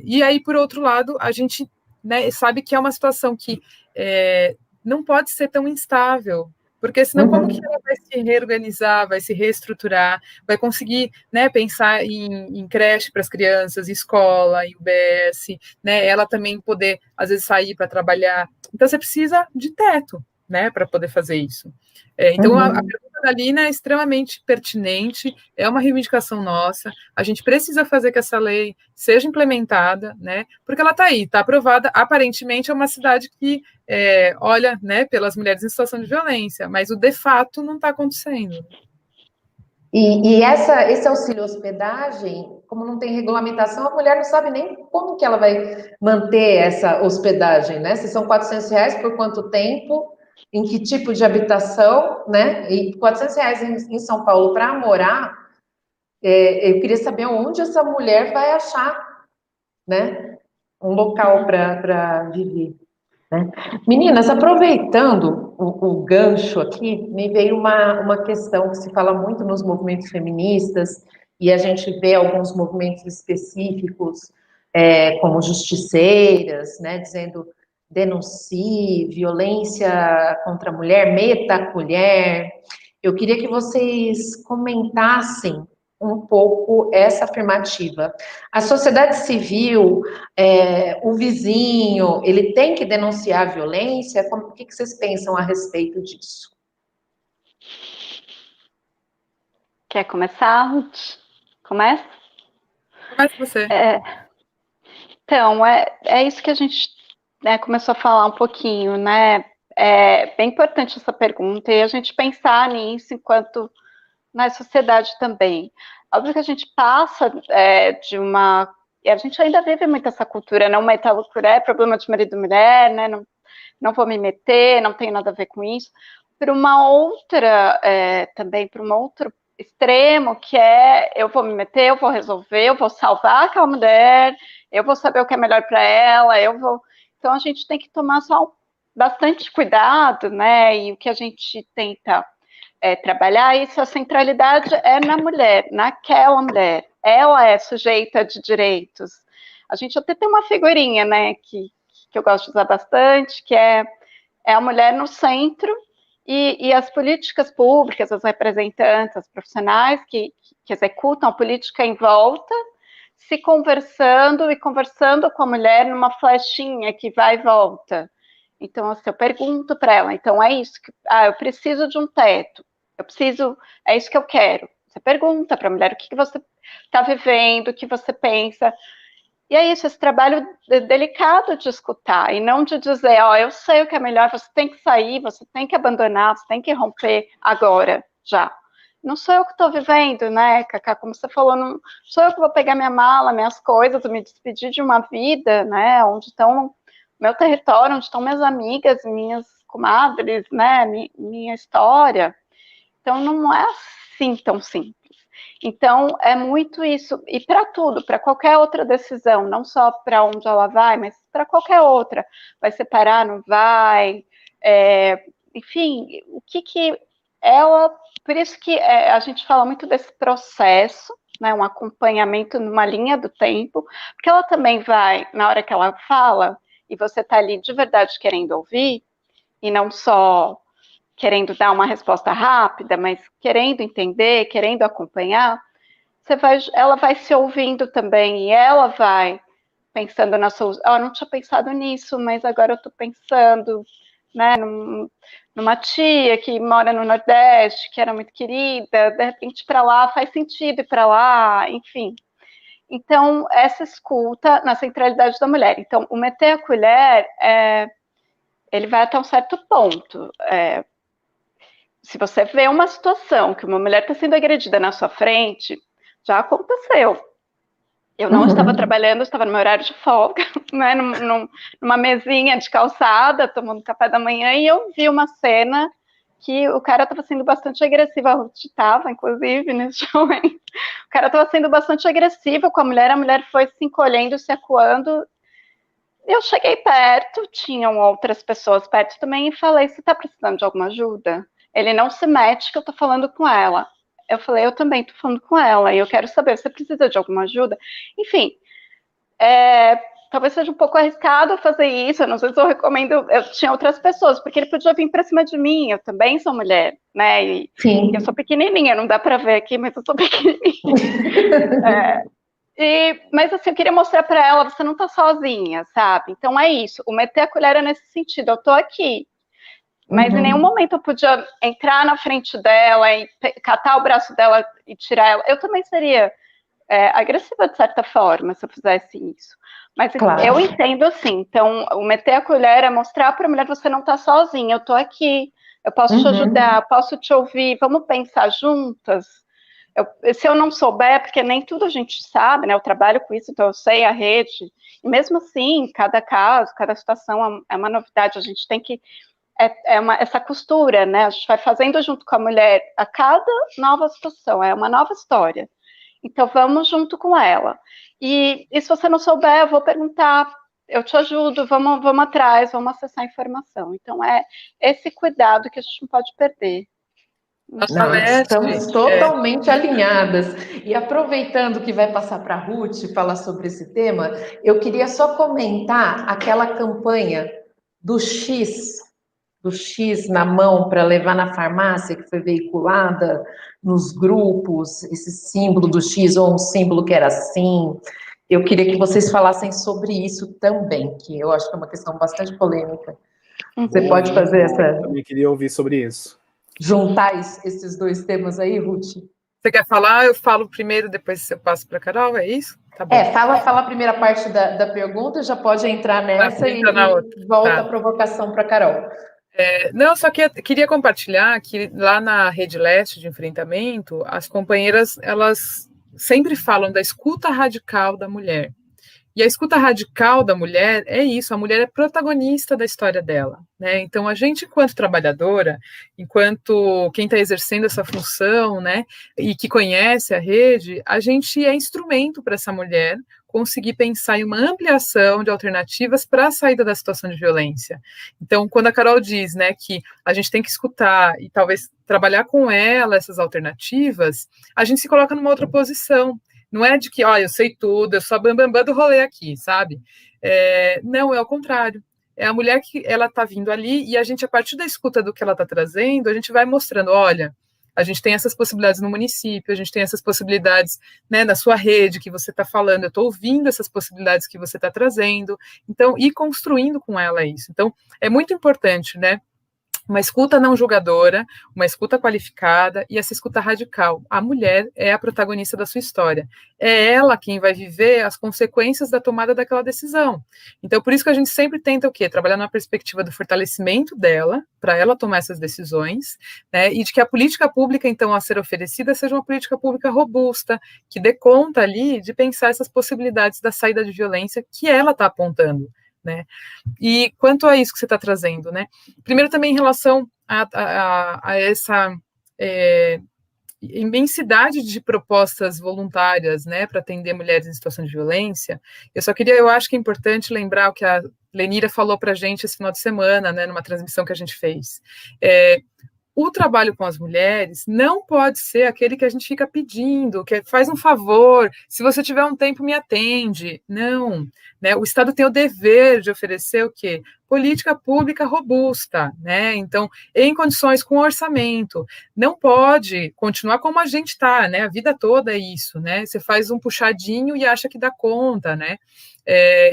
E aí, por outro lado, a gente né, sabe que é uma situação que não pode ser tão instável, porque senão como que ela vai se reorganizar, vai se reestruturar, vai conseguir, né, pensar em creche para as crianças, escola, em UBS, né, ela também poder, às vezes, sair para trabalhar. Então, você precisa de teto, né, para poder fazer isso. Então, a pergunta da Lina é extremamente pertinente, é uma reivindicação nossa, a gente precisa fazer que essa lei seja implementada, né, porque ela está aí, está aprovada, aparentemente é uma cidade que olha, né, pelas mulheres em situação de violência, mas o de fato não está acontecendo. E esse auxílio hospedagem, como não tem regulamentação, a mulher não sabe nem como que ela vai manter essa hospedagem, né? Se são R$ 400 por quanto tempo, em que tipo de habitação, né? E R$ 400 em São Paulo para morar, eu queria saber onde essa mulher vai achar, né? Um local para viver. Né? Meninas, aproveitando o gancho aqui, me veio uma questão que se fala muito nos movimentos feministas, e a gente vê alguns movimentos específicos, como justiceiras, né, dizendo denuncie, violência contra a mulher, meta a colher. Eu queria que vocês comentassem um pouco essa afirmativa. A sociedade civil, o vizinho, ele tem que denunciar a violência? O que vocês pensam a respeito disso? Quer começar, Ruth? Começa? Começa você. Então, é isso que a gente começou a falar um pouquinho, né? É bem importante essa pergunta e a gente pensar nisso enquanto na sociedade também. Óbvio que a gente passa de uma... E a gente ainda vive muito essa cultura, não meta a cultura é problema de marido e mulher, né? Não vou me meter, não tem nada a ver com isso. Para uma outra, também para um outro extremo, que é eu vou me meter, eu vou resolver, eu vou salvar aquela mulher, eu vou saber o que é melhor para ela, eu vou... Então, a gente tem que tomar só bastante cuidado, né? E o que a gente tenta trabalhar isso, a centralidade é na mulher, naquela mulher. Ela é sujeita de direitos. A gente até tem uma figurinha, né, que eu gosto de usar bastante, que é a mulher no centro e as políticas públicas, os representantes, os profissionais que executam a política em volta, se conversando e conversando com a mulher numa flechinha que vai e volta. Então, assim, eu pergunto para ela, então é isso, eu preciso de um teto, é isso que eu quero. Você pergunta para a mulher o que você está vivendo, o que você pensa. E é isso, esse trabalho delicado de escutar, e não de dizer, eu sei o que é melhor, você tem que sair, você tem que abandonar, você tem que romper agora, já. Não sou eu que estou vivendo, né, Cacá, como você falou, não sou eu que vou pegar minha mala, minhas coisas, me despedir de uma vida, né, onde estão meu território, onde estão minhas amigas, minhas comadres, né, minha história. Então, não é assim tão simples. Então, é muito isso, e para tudo, para qualquer outra decisão, não só para onde ela vai, mas para qualquer outra. Vai separar, não vai? Enfim, o que ela... Por isso que a gente fala muito desse processo, né, um acompanhamento numa linha do tempo, porque ela também vai, na hora que ela fala, e você está ali de verdade querendo ouvir, e não só querendo dar uma resposta rápida, mas querendo entender, querendo acompanhar, ela vai se ouvindo também, e ela vai pensando na solução. Eu não tinha pensado nisso, mas agora eu estou pensando, né, numa tia que mora no Nordeste, que era muito querida, de repente para lá faz sentido ir para lá, enfim. Então, essa escuta na centralidade da mulher. Então, o meter a colher, ele vai até um certo ponto. Se você vê uma situação que uma mulher está sendo agredida na sua frente, já aconteceu. Eu não estava trabalhando, eu estava no meu horário de folga, né, numa mesinha de calçada, tomando café da manhã, e eu vi uma cena que o cara estava sendo bastante agressivo, a Ruth estava, inclusive, nesse momento. O cara estava sendo bastante agressivo com a mulher foi se encolhendo, se acuando. Eu cheguei perto, tinham outras pessoas perto também, e falei, você está precisando de alguma ajuda? Ele não se mete que eu estou falando com ela. Eu falei, eu também estou falando com ela, e eu quero saber, você precisa de alguma ajuda? Enfim, talvez seja um pouco arriscado fazer isso, às vezes eu recomendo, eu tinha outras pessoas, porque ele podia vir para cima de mim, eu também sou mulher, né, e eu sou pequenininha, não dá para ver aqui, mas eu sou pequenininha. Mas assim, eu queria mostrar para ela, você não está sozinha, sabe? Então é isso, o meter a colher é nesse sentido, eu estou aqui, mas em nenhum momento eu podia entrar na frente dela e catar o braço dela e tirar ela, eu também seria agressiva de certa forma se eu fizesse isso. Mas claro, eu entendo assim, então o meter a colher é mostrar para a mulher, você não está sozinha, eu estou aqui, eu posso te ajudar, posso te ouvir, vamos pensar juntas. Se eu não souber, porque nem tudo a gente sabe, né, eu trabalho com isso, então eu sei a rede, e mesmo assim, cada caso, cada situação é uma novidade, a gente tem que, essa costura, né, a gente vai fazendo junto com a mulher, a cada nova situação, é uma nova história. Então, vamos junto com ela. E se você não souber, eu vou perguntar, eu te ajudo, vamos atrás, vamos acessar a informação. Então, é esse cuidado que a gente não pode perder. Não, estamos totalmente alinhadas. E aproveitando que vai passar para a Ruth falar sobre esse tema, eu queria só comentar aquela campanha do X na mão para levar na farmácia, que foi veiculada nos grupos, esse símbolo do X, ou um símbolo que era assim. Eu queria que vocês falassem sobre isso também, que eu acho que é uma questão bastante polêmica. Você pode fazer essa... Eu também queria ouvir sobre isso. Juntar esses dois temas aí, Ruth? Você quer falar? Eu falo primeiro, depois eu passo para a Carol, é isso? Tá bom. Fala a primeira parte da pergunta, já pode entrar nessa e volta a provocação para a Carol. Não, só que queria compartilhar que lá na Rede Leste de Enfrentamento, as companheiras, elas sempre falam da escuta radical da mulher. E a escuta radical da mulher é isso, a mulher é protagonista da história dela, né? Então, a gente, enquanto trabalhadora, enquanto quem está exercendo essa função, né, e que conhece a rede, a gente é instrumento para essa mulher conseguir pensar em uma ampliação de alternativas para a saída da situação de violência. Então, quando a Carol diz, né, que a gente tem que escutar e talvez trabalhar com ela essas alternativas, a gente se coloca numa outra posição. Não é de que, eu sei tudo, eu sou a bambambam do rolê aqui, sabe? Não, é ao contrário. É a mulher que ela está vindo ali e a gente, a partir da escuta do que ela está trazendo, a gente vai mostrando, olha, a gente tem essas possibilidades no município, a gente tem essas possibilidades, né, na sua rede que você está falando, eu estou ouvindo essas possibilidades que você está trazendo, então, e construindo com ela isso. Então, é muito importante, né? Uma escuta não julgadora, uma escuta qualificada e essa escuta radical. A mulher é a protagonista da sua história. É ela quem vai viver as consequências da tomada daquela decisão. Então, por isso que a gente sempre tenta o quê? Trabalhar na perspectiva do fortalecimento dela, para ela tomar essas decisões, né? E de que a política pública, então, a ser oferecida, seja uma política pública robusta, que dê conta ali de pensar essas possibilidades da saída de violência que ela está apontando. Né? E quanto a isso que você está trazendo, né? Primeiro também em relação a essa imensidade de propostas voluntárias, né, para atender mulheres em situação de violência, eu acho que é importante lembrar o que a Lenira falou para a gente esse final de semana, né, numa transmissão que a gente fez. O trabalho com as mulheres não pode ser aquele que a gente fica pedindo, que faz um favor, se você tiver um tempo, me atende. Não, né? O Estado tem o dever de oferecer o quê? Política pública robusta, né? Então, em condições com orçamento. Não pode continuar como a gente está, né? A vida toda é isso, né? Você faz um puxadinho e acha que dá conta, né?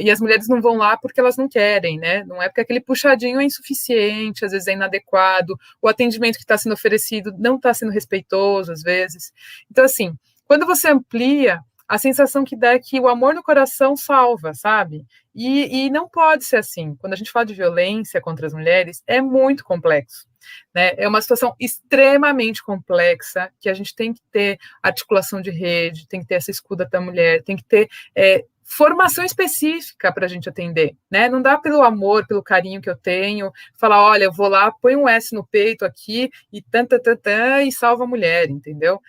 E as mulheres não vão lá porque elas não querem, né? Não é porque aquele puxadinho é insuficiente, às vezes é inadequado, o atendimento que está sendo oferecido não está sendo respeitoso, às vezes. Então, assim, quando você amplia, a sensação que dá é que o amor no coração salva, sabe? E não pode ser assim. Quando a gente fala de violência contra as mulheres, é muito complexo. Né? É uma situação extremamente complexa, que a gente tem que ter articulação de rede, tem que ter essa escuta da mulher, tem que ter formação específica para a gente atender, né? Não dá pelo amor, pelo carinho que eu tenho, falar, olha, eu vou lá, põe um S no peito aqui e e salva a mulher, entendeu?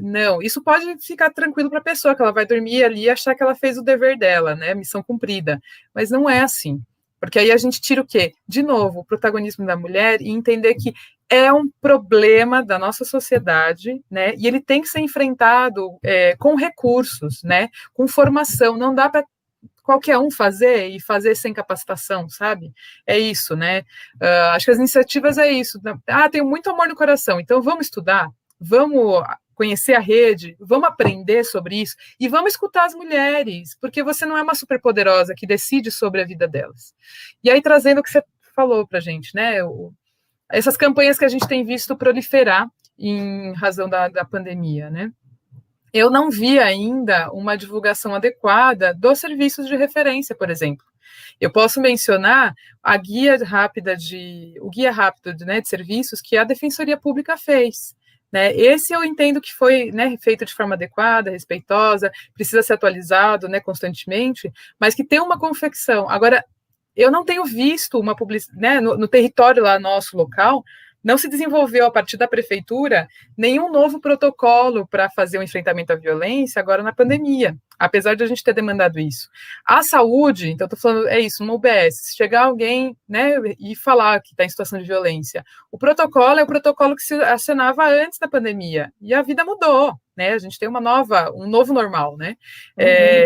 Não, isso pode ficar tranquilo para a pessoa, que ela vai dormir ali e achar que ela fez o dever dela, né? Missão cumprida, mas não é assim. Porque aí a gente tira o quê? De novo, o protagonismo da mulher e entender que é um problema da nossa sociedade, né? E ele tem que ser enfrentado com recursos, né? Com formação. Não dá para qualquer um fazer e fazer sem capacitação, sabe? É isso, né? Acho que as iniciativas é isso. Tenho muito amor no coração, então vamos estudar, vamos conhecer a rede, vamos aprender sobre isso e vamos escutar as mulheres, porque você não é uma superpoderosa que decide sobre a vida delas. E aí, trazendo o que você falou pra gente, né? Essas campanhas que a gente tem visto proliferar em razão da pandemia, né? Eu não vi ainda uma divulgação adequada dos serviços de referência, por exemplo. Eu posso mencionar o guia rápido, né, de serviços que a Defensoria Pública fez. Né? Esse eu entendo que foi, né, feito de forma adequada, respeitosa, precisa ser atualizado, né, constantemente, mas que tem uma confecção. Agora, eu não tenho visto uma publicidade, né, no território lá nosso local, não se desenvolveu a partir da prefeitura nenhum novo protocolo para fazer o enfrentamento à violência agora na pandemia, apesar de a gente ter demandado isso. A saúde, então estou falando, é isso, no UBS, se chegar alguém, né, e falar que está em situação de violência, o protocolo é o protocolo que se acionava antes da pandemia, e a vida mudou, né, a gente tem um novo normal, né,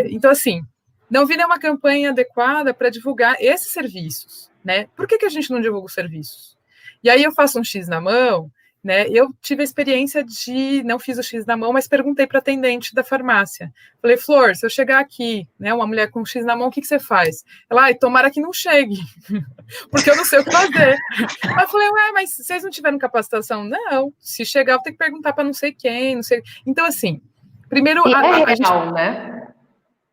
então assim, não vi nenhuma campanha adequada para divulgar esses serviços, né, por que a gente não divulga os serviços? E aí eu faço um X na mão, né? Eu tive a experiência não fiz o X na mão, mas perguntei para a atendente da farmácia. Falei, Flor, se eu chegar aqui, né, uma mulher com um X na mão, o que você faz? Ela, tomara que não chegue, porque eu não sei o que fazer. Aí eu falei, mas vocês não tiveram capacitação? Não, se chegar eu tenho que perguntar para não sei quem, não sei. Então, assim, primeiro...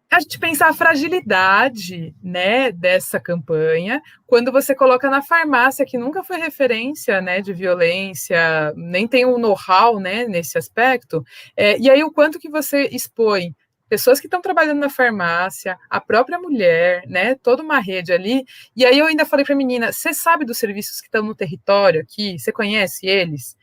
A gente pensar a fragilidade, né, dessa campanha, quando você coloca na farmácia, que nunca foi referência, né, de violência, nem tem um know-how, né, nesse aspecto, e aí o quanto que você expõe pessoas que estão trabalhando na farmácia, a própria mulher, né, toda uma rede ali, e aí eu ainda falei para a menina, você sabe dos serviços que estão no território aqui? Você conhece eles?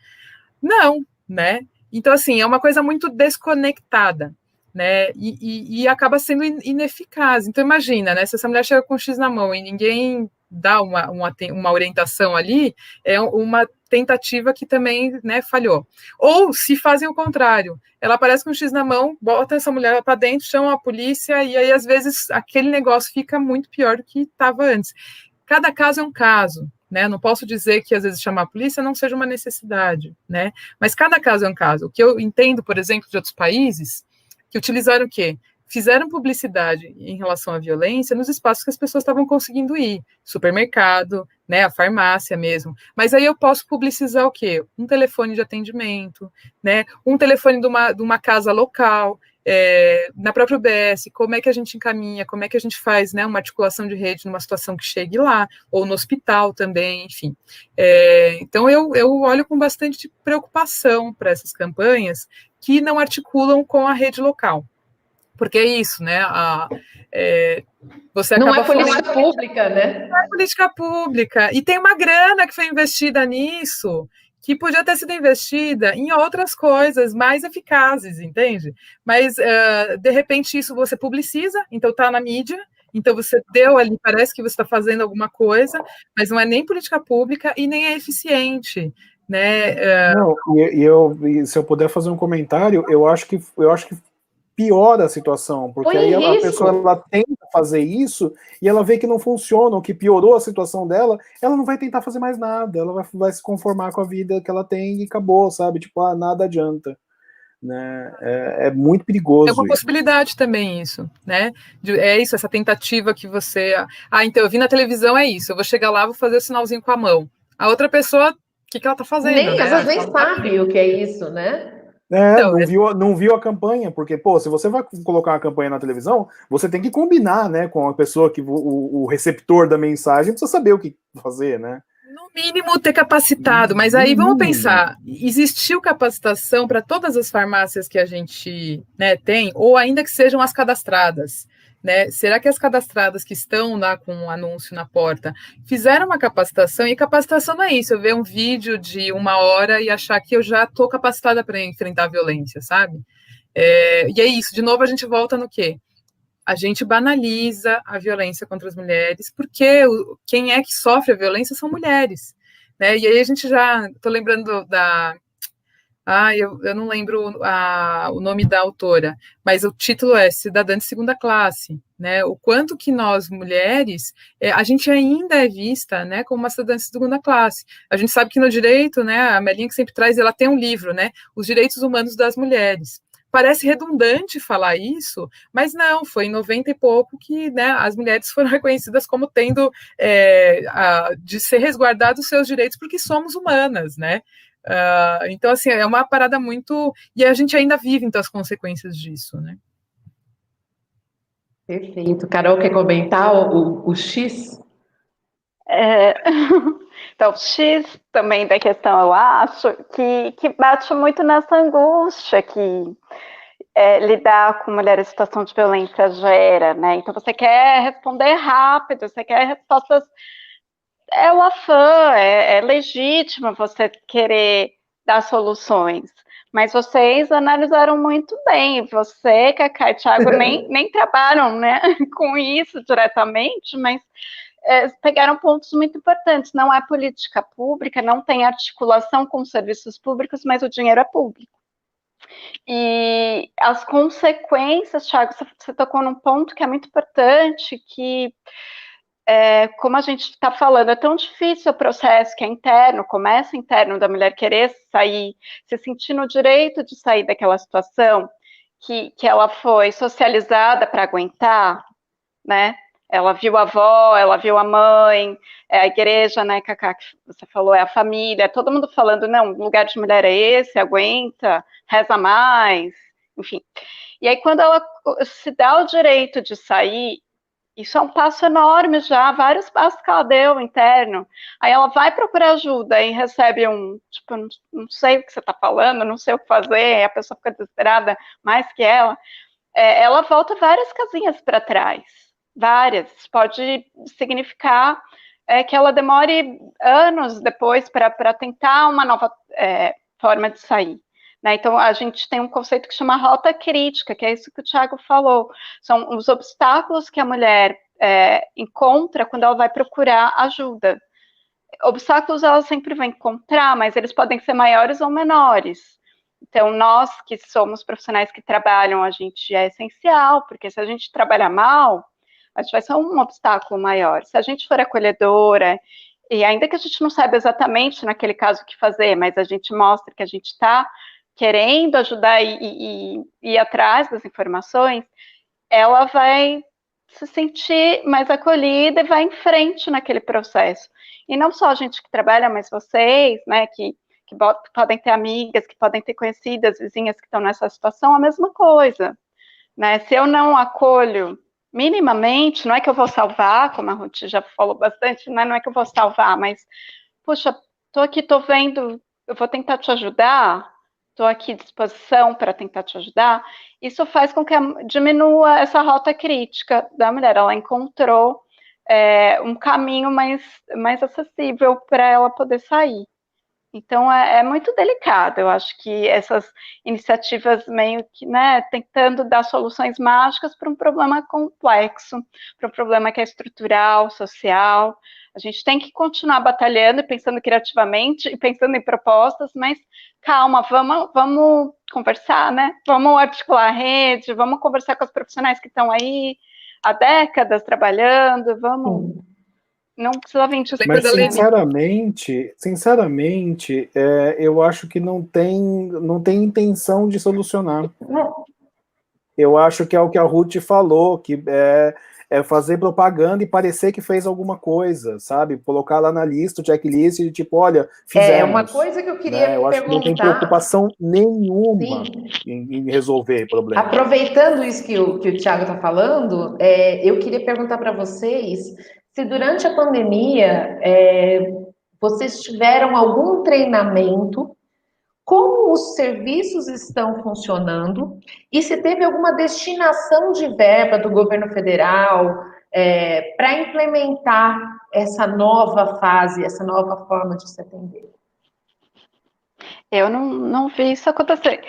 Não, né? Então, assim, é uma coisa muito desconectada, né, e acaba sendo ineficaz. Então, imagina, né, se essa mulher chega com um X na mão e ninguém dá uma orientação ali, é uma tentativa que também, né, falhou. Ou, se fazem o contrário, ela aparece com um X na mão, bota essa mulher para dentro, chama a polícia, e aí, às vezes, aquele negócio fica muito pior do que estava antes. Cada caso é um caso, né? Não posso dizer que, às vezes, chamar a polícia não seja uma necessidade, né? Mas cada caso é um caso. O que eu entendo, por exemplo, de outros países, que utilizaram o quê? Fizeram publicidade em relação à violência nos espaços que as pessoas estavam conseguindo ir, supermercado, né, a farmácia mesmo. Mas aí eu posso publicizar o quê? Um telefone de atendimento, né, um telefone de uma casa local, na própria UBS, como é que a gente encaminha, como é que a gente faz, né, uma articulação de rede numa situação que chegue lá, ou no hospital também, enfim. Então eu olho com bastante preocupação para essas campanhas que não articulam com a rede local. Porque é isso, né? Você não é política pública, né? Não é política pública. E tem uma grana que foi investida nisso, que podia ter sido investida em outras coisas mais eficazes, entende? Mas, de repente, isso você publiciza, então está na mídia, então você deu ali, parece que você está fazendo alguma coisa, mas não é nem política pública e nem é eficiente. Né? Não, e se eu puder fazer um comentário, eu acho que piora a situação, porque aí a pessoa ela tenta fazer isso e ela vê que não funciona, ou que piorou a situação dela, ela não vai tentar fazer mais nada, ela vai se conformar com a vida que ela tem e acabou, sabe? Tipo, nada adianta. Né? É muito perigoso. É uma possibilidade também isso, né? É isso, essa tentativa que você... então eu vi na televisão, é isso, eu vou chegar lá, vou fazer o sinalzinho com a mão. A outra pessoa... O que ela está fazendo? Às vezes nem sabe o que é isso, né? Então, não viu a campanha, porque, se você vai colocar uma campanha na televisão, você tem que combinar, né, com a pessoa que o receptor da mensagem precisa saber o que fazer, né? No mínimo ter capacitado, mas aí vamos pensar, existiu capacitação para todas as farmácias que a gente, né, tem, ou ainda que sejam as cadastradas? Né? Será que as cadastradas que estão lá com um anúncio na porta fizeram uma capacitação? E capacitação não é isso, eu ver um vídeo de 1 hora e achar que eu já estou capacitada para enfrentar a violência, sabe? E é isso, de novo a gente volta no quê? A gente banaliza a violência contra as mulheres, porque quem é que sofre a violência são mulheres. Né? E aí a gente já, estou lembrando Eu não lembro o nome da autora, mas o título é Cidadã de Segunda Classe, né? O quanto que nós, mulheres, a gente ainda é vista, né, como uma cidadã de segunda classe. A gente sabe que no direito, né, a Melinha que sempre traz, ela tem um livro, né, Os Direitos Humanos das Mulheres. Parece redundante falar isso, mas não, foi em 90 e pouco que, né, as mulheres foram reconhecidas como tendo de ser resguardados os seus direitos porque somos humanas, né? Então, assim, é uma parada muito... E a gente ainda vive, então, as consequências disso, né? Perfeito. Carol, quer comentar o X? Então, X também da questão, eu acho, que bate muito nessa angústia que lidar com mulheres em situação de violência gera, né? Então, você quer responder rápido, você quer respostas... É o afã, é legítimo você querer dar soluções, mas vocês analisaram muito bem. Você, Cacá e Thiago nem trabalham, né, com isso diretamente, mas pegaram pontos muito importantes. Não é política pública, não tem articulação com serviços públicos, mas o dinheiro é público. E as consequências, Thiago, você tocou num ponto que é muito importante, que como a gente está falando, é tão difícil o processo que é interno, começa interno da mulher querer sair, se sentir no direito de sair daquela situação que ela foi socializada para aguentar, né? Ela viu a avó, ela viu a mãe, a igreja, né, Cacá, que você falou, é a família, todo mundo falando, não, o lugar de mulher é esse, aguenta, reza mais, enfim. E aí, quando ela se dá o direito de sair, isso é um passo enorme já, vários passos que ela deu interno. Aí ela vai procurar ajuda e recebe tipo, não sei o que você está falando, não sei o que fazer, aí a pessoa fica desesperada mais que ela. Ela volta várias casinhas para trás, várias. Pode significar que ela demore anos depois para tentar uma nova forma de sair. Né? Então, a gente tem um conceito que chama rota crítica, que é isso que o Thiago falou. São os obstáculos que a mulher encontra quando ela vai procurar ajuda. Obstáculos ela sempre vai encontrar, mas eles podem ser maiores ou menores. Então, nós que somos profissionais que trabalham, a gente é essencial, porque se a gente trabalhar mal, a gente vai ser um obstáculo maior. Se a gente for acolhedora, e ainda que a gente não saiba exatamente naquele caso o que fazer, mas a gente mostra que a gente está querendo ajudar e ir atrás das informações, ela vai se sentir mais acolhida e vai em frente naquele processo. E não só a gente que trabalha, mas vocês, né, que podem ter amigas, que podem ter conhecidas, vizinhas que estão nessa situação, a mesma coisa. Né? Se eu não acolho minimamente, não é que eu vou salvar, como a Ruth já falou bastante, né? Não é que eu vou salvar, mas, puxa, estou aqui, estou vendo, eu vou tentar te ajudar, estou aqui à disposição para tentar te ajudar, isso faz com que diminua essa rota crítica da mulher. Ela encontrou um caminho mais acessível para ela poder sair. Então, é muito delicado. Eu acho que essas iniciativas meio que, né, tentando dar soluções mágicas para um problema complexo, para um problema que é estrutural, social. A gente tem que continuar batalhando e pensando criativamente e pensando em propostas, mas calma, vamos conversar, né? Vamos articular a rede, vamos conversar com os profissionais que estão aí há décadas trabalhando, vamos... Não precisa vir de... Mas, sinceramente, eu acho que não tem intenção de solucionar. Eu acho que é o que a Ruth falou, que é fazer propaganda e parecer que fez alguma coisa, sabe? Colocar lá na lista, o checklist, e tipo, olha, fizemos. Uma coisa que eu queria perguntar... Eu acho que não tem preocupação nenhuma em resolver o problema. Aproveitando isso que o Thiago está falando, eu queria perguntar para vocês se durante a pandemia vocês tiveram algum treinamento, como os serviços estão funcionando e se teve alguma destinação de verba do governo federal para implementar essa nova fase, essa nova forma de se atender. Eu não vi isso acontecer.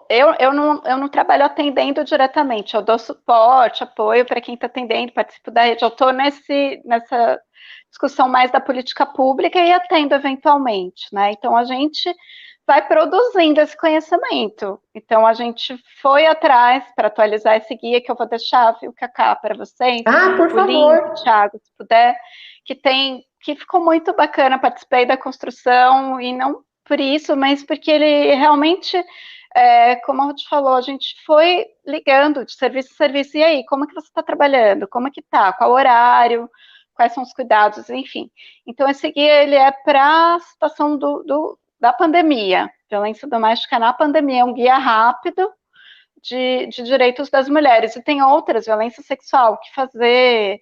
Eu não trabalho atendendo diretamente, eu dou suporte, apoio para quem está atendendo, participo da rede, eu estou nessa discussão mais da política pública e atendo eventualmente, né? Então, a gente vai produzindo esse conhecimento. Então, a gente foi atrás para atualizar esse guia, que eu vou deixar, viu, Cacá, para vocês. Por favor. Link, Thiago, se puder, que ficou muito bacana, participei da construção, e não por isso, mas porque ele realmente, como a Ruth falou, a gente foi ligando de serviço em serviço, e aí, como que você está trabalhando? Como que está? Qual horário? Quais são os cuidados? Enfim. Então, esse guia, ele é para a situação da pandemia, violência doméstica na pandemia, é um guia rápido de direitos das mulheres, e tem outras, violência sexual, o que fazer,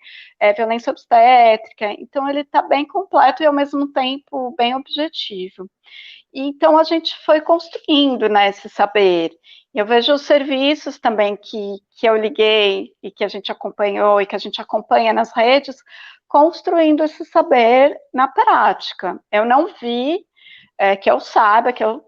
violência obstétrica, então ele está bem completo e ao mesmo tempo bem objetivo. E, então a gente foi construindo, né, esse saber. Eu vejo os serviços também que eu liguei e que a gente acompanhou e que a gente acompanha nas redes, construindo esse saber na prática. Eu não vi, que eu saiba, que eu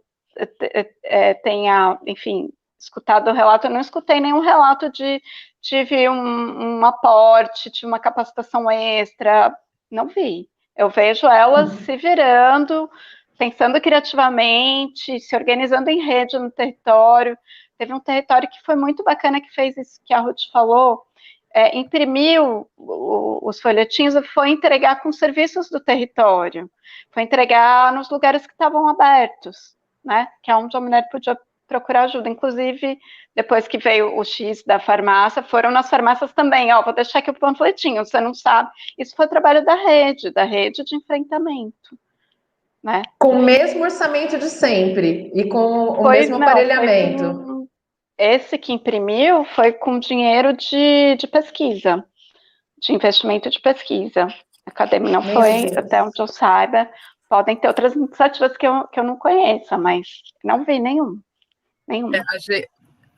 tenha, enfim, escutado o relato, eu não escutei nenhum relato de tive um aporte, tive uma capacitação extra, não vi. Eu vejo elas se virando, pensando criativamente, se organizando em rede no território. Teve um território que foi muito bacana, que fez isso que a Ruth falou, imprimiu os folhetins e foi entregar com serviços do território, foi entregar nos lugares que estavam abertos, né, que é onde a mulher podia procurar ajuda. Inclusive, depois que veio o X da farmácia, foram nas farmácias também, vou deixar aqui o panfletinho, você não sabe. Isso foi o trabalho da rede de enfrentamento, né? Com o mesmo orçamento de sempre, e com o mesmo aparelhamento. Esse que imprimiu foi com dinheiro de pesquisa, de investimento de pesquisa. A academia não foi, até onde eu saiba. Podem ter outras iniciativas que eu não conheça, mas não vi nenhuma.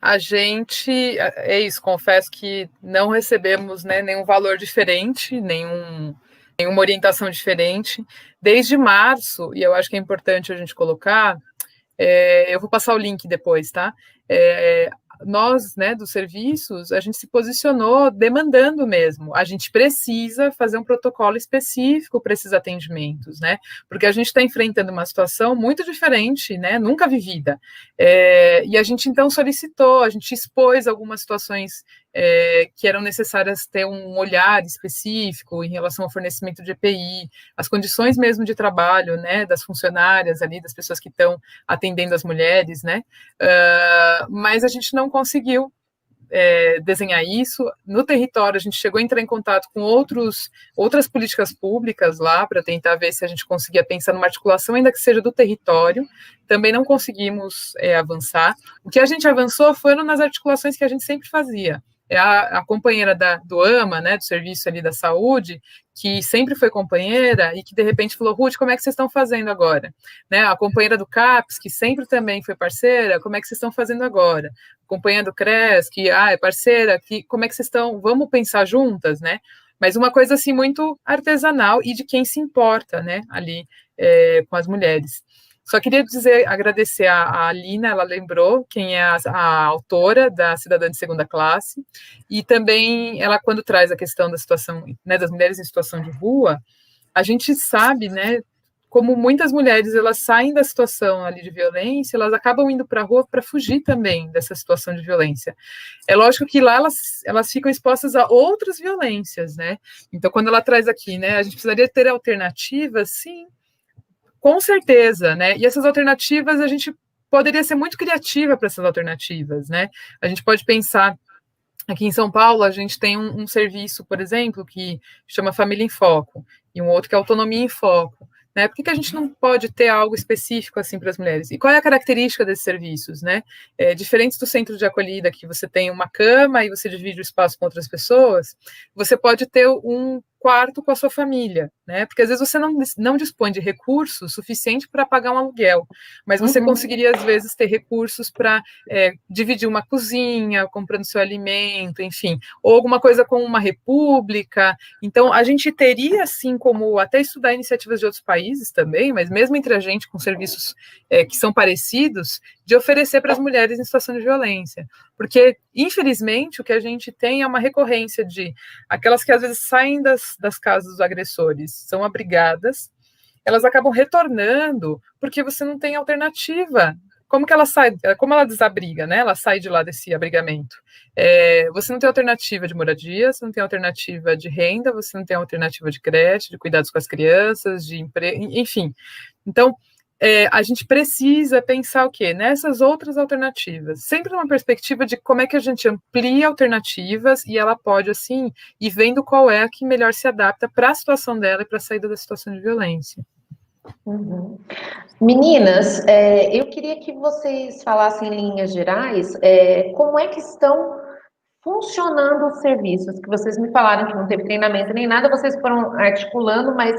A gente, isso, confesso que não recebemos, né, nenhum valor diferente, nenhuma orientação diferente. Desde março, e eu acho que é importante a gente colocar, eu vou passar o link depois, tá? Nós, né, dos serviços, a gente se posicionou demandando mesmo. A gente precisa fazer um protocolo específico para esses atendimentos, né? Porque a gente está enfrentando uma situação muito diferente, né? Nunca vivida. E a gente, então, solicitou, a gente expôs algumas situações que eram necessárias ter um olhar específico em relação ao fornecimento de EPI, as condições mesmo de trabalho, né, das funcionárias ali, das pessoas que estão atendendo as mulheres, né, mas a gente não conseguiu desenhar isso. No território, a gente chegou a entrar em contato com outras políticas públicas lá, para tentar ver se a gente conseguia pensar numa articulação, ainda que seja do território. Também não conseguimos avançar. O que a gente avançou foram nas articulações que a gente sempre fazia. A companheira do AMA, né, do Serviço ali da Saúde, que sempre foi companheira e que de repente falou: Ruth, como é que vocês estão fazendo agora? Né, a companheira do CAPS, que sempre também foi parceira, como é que vocês estão fazendo agora? A companheira do CRES, que é parceira, como é que vocês estão? Vamos pensar juntas, né? Mas uma coisa assim muito artesanal e de quem se importa, né, ali com as mulheres. Só queria agradecer a Alina, ela lembrou quem é a autora da Cidadã de Segunda Classe, e também ela, quando traz a questão da situação, né, das mulheres em situação de rua, a gente sabe, né, como muitas mulheres, elas saem da situação ali de violência, elas acabam indo para a rua para fugir também dessa situação de violência. É lógico que lá elas ficam expostas a outras violências, né? Então, quando ela traz aqui, né, a gente precisaria ter alternativas, sim, com certeza, né? E essas alternativas, a gente poderia ser muito criativa para essas alternativas, né? A gente pode pensar, aqui em São Paulo, a gente tem um serviço, por exemplo, que chama Família em Foco, e um outro que é Autonomia em Foco. Né? Por que a gente não pode ter algo específico assim para as mulheres? E qual é a característica desses serviços? Né? Diferente do centro de acolhida, que você tem uma cama e você divide o espaço com outras pessoas, você pode ter um quarto com a sua família, né? Porque às vezes você não dispõe de recursos suficiente para pagar um aluguel, mas você conseguiria, às vezes, ter recursos para dividir uma cozinha, comprando seu alimento, enfim, ou alguma coisa com uma república. Então, a gente teria, assim, como até estudar iniciativas de outros países também, mas mesmo entre a gente, com serviços que são parecidos, de oferecer para as mulheres em situação de violência. Porque, infelizmente, o que a gente tem é uma recorrência de aquelas que, às vezes, saem das casas dos agressores, são abrigadas, elas acabam retornando porque você não tem alternativa. Como que ela sai, como ela desabriga, né? Ela sai de lá desse abrigamento. Você não tem alternativa de moradia, você não tem alternativa de renda, você não tem alternativa de creche, de cuidados com as crianças, de emprego, enfim. Então, a gente precisa pensar o quê? Nessas outras alternativas, sempre numa perspectiva de como é que a gente amplia alternativas e ela pode, assim, ir vendo qual é a que melhor se adapta para a situação dela e para a saída da situação de violência. Uhum. Meninas, eu queria que vocês falassem em linhas gerais como é que estão funcionando os serviços, que vocês me falaram que não teve treinamento nem nada, vocês foram articulando, mas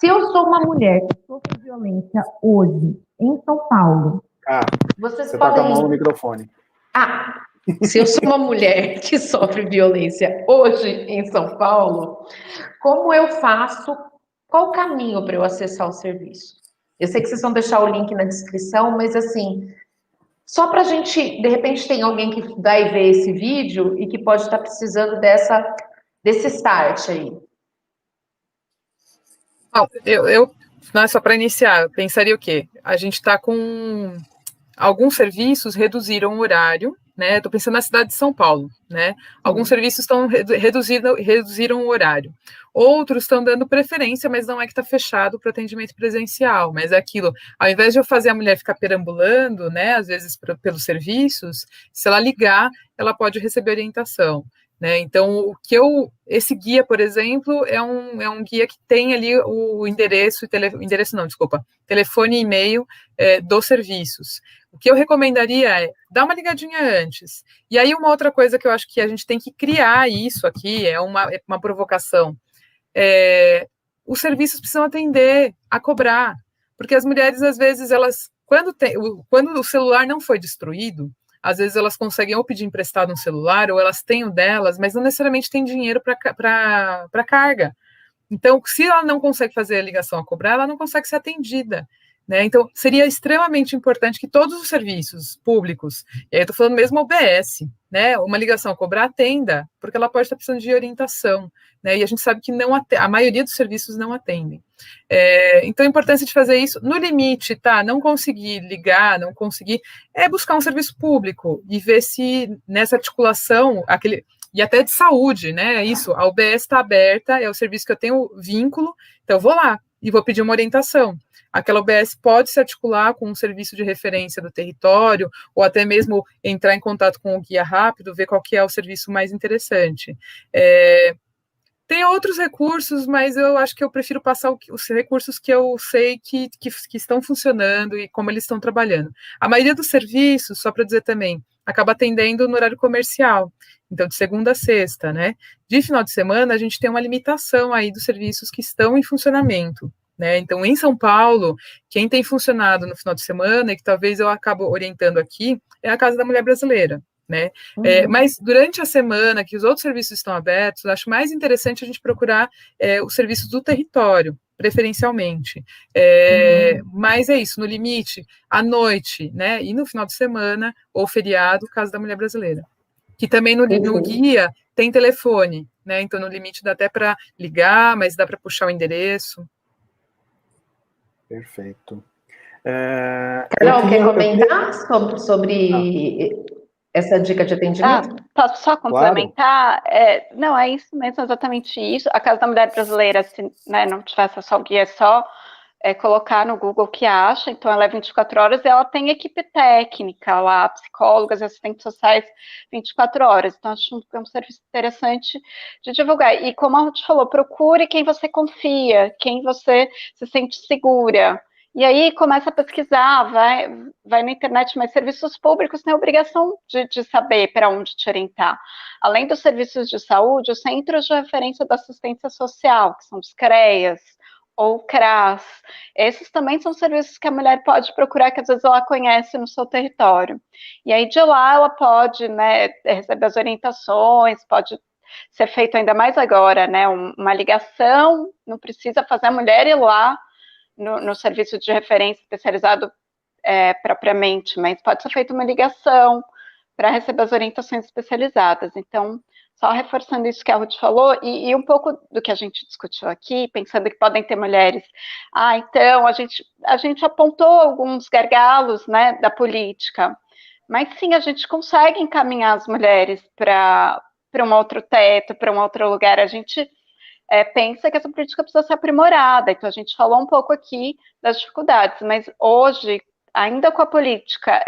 se eu sou uma mulher que sofre violência hoje em São Paulo, você podem... tá com a mão no microfone. Se eu sou uma mulher que sofre violência hoje em São Paulo, como eu faço? Qual o caminho para eu acessar o serviço? Eu sei que vocês vão deixar o link na descrição, mas assim, só para a gente, de repente tem alguém que vai ver esse vídeo e que pode estar precisando desse start aí. Só para iniciar, eu pensaria o quê? A gente está com alguns serviços reduziram o horário, né? Estou pensando na cidade de São Paulo, né? Alguns serviços reduziram o horário. Outros estão dando preferência, mas não é que está fechado para atendimento presencial, mas é aquilo, ao invés de eu fazer a mulher ficar perambulando, né, às vezes pelos serviços, se ela ligar, ela pode receber orientação. Né? Então, esse guia, por exemplo, é um guia que tem ali o telefone e e-mail dos serviços. O que eu recomendaria é dar uma ligadinha antes. E aí, uma outra coisa que eu acho que a gente tem que criar isso aqui, é uma provocação. Os serviços precisam atender a cobrar, porque as mulheres, às vezes, quando o celular não foi destruído, às vezes elas conseguem ou pedir emprestado um celular, ou elas têm o delas, mas não necessariamente têm dinheiro para carga. Então, se ela não consegue fazer a ligação a cobrar, ela não consegue ser atendida. Né? Então, seria extremamente importante que todos os serviços públicos, e aí eu estou falando mesmo OBS, né, uma ligação a cobrar, atenda, porque ela pode estar precisando de orientação, né, e a gente sabe que a maioria dos serviços não atendem. Então, a importância de fazer isso, no limite, tá, não conseguir ligar, não conseguir, buscar um serviço público e ver se nessa articulação, e até de saúde, né, isso, a UBS está aberta, é o serviço que eu tenho vínculo, então eu vou lá e vou pedir uma orientação. Aquela UBS pode se articular com um serviço de referência do território, ou até mesmo entrar em contato com o guia rápido, ver qual que é o serviço mais interessante. Tem outros recursos, mas eu acho que eu prefiro passar os recursos que eu sei que estão funcionando e como eles estão trabalhando. A maioria dos serviços, só para dizer também, acaba atendendo no horário comercial, então de segunda a sexta, né? De final de semana, a gente tem uma limitação aí dos serviços que estão em funcionamento. Né? Então, em São Paulo, quem tem funcionado no final de semana, e que talvez eu acabo orientando aqui, é a Casa da Mulher Brasileira. Né? Mas durante a semana que os outros serviços estão abertos, eu acho mais interessante a gente procurar os serviços do território, preferencialmente. Mas é isso, no limite, à noite, né? E no final de semana, ou feriado, Casa da Mulher Brasileira. Que também no guia tem telefone, né? Então, no limite, dá até para ligar, mas dá para puxar o endereço. Perfeito. Carol, quer comentar sobre essa dica de atendimento? Posso só complementar? Claro. Não, é isso mesmo, exatamente isso. A Casa da Mulher Brasileira, se não tivesse só o guia, é só colocar no Google o que acha. Então, ela é 24 horas e ela tem equipe técnica lá, psicólogas, assistentes sociais 24 horas. Então, acho que é um serviço interessante de divulgar. E como a Ruth falou, procure quem você confia, quem você se sente segura. E aí começa a pesquisar, vai na internet, mas serviços públicos têm a obrigação de saber para onde te orientar. Além dos serviços de saúde, os centros de referência da assistência social, que são os CREAS ou CRAS, esses também são serviços que a mulher pode procurar, que às vezes ela conhece no seu território. E aí de lá ela pode, né, receber as orientações, pode ser feito ainda mais agora, né, uma ligação, não precisa fazer a mulher ir lá no serviço de referência especializado propriamente, mas pode ser feita uma ligação para receber as orientações especializadas. Então, só reforçando isso que a Ruth falou, e um pouco do que a gente discutiu aqui, pensando que podem ter mulheres. Então, a gente apontou alguns gargalos, né, da política, mas sim, a gente consegue encaminhar as mulheres para um outro teto, para um outro lugar. A gente pensa que essa política precisa ser aprimorada, então a gente falou um pouco aqui das dificuldades, mas hoje, ainda com a política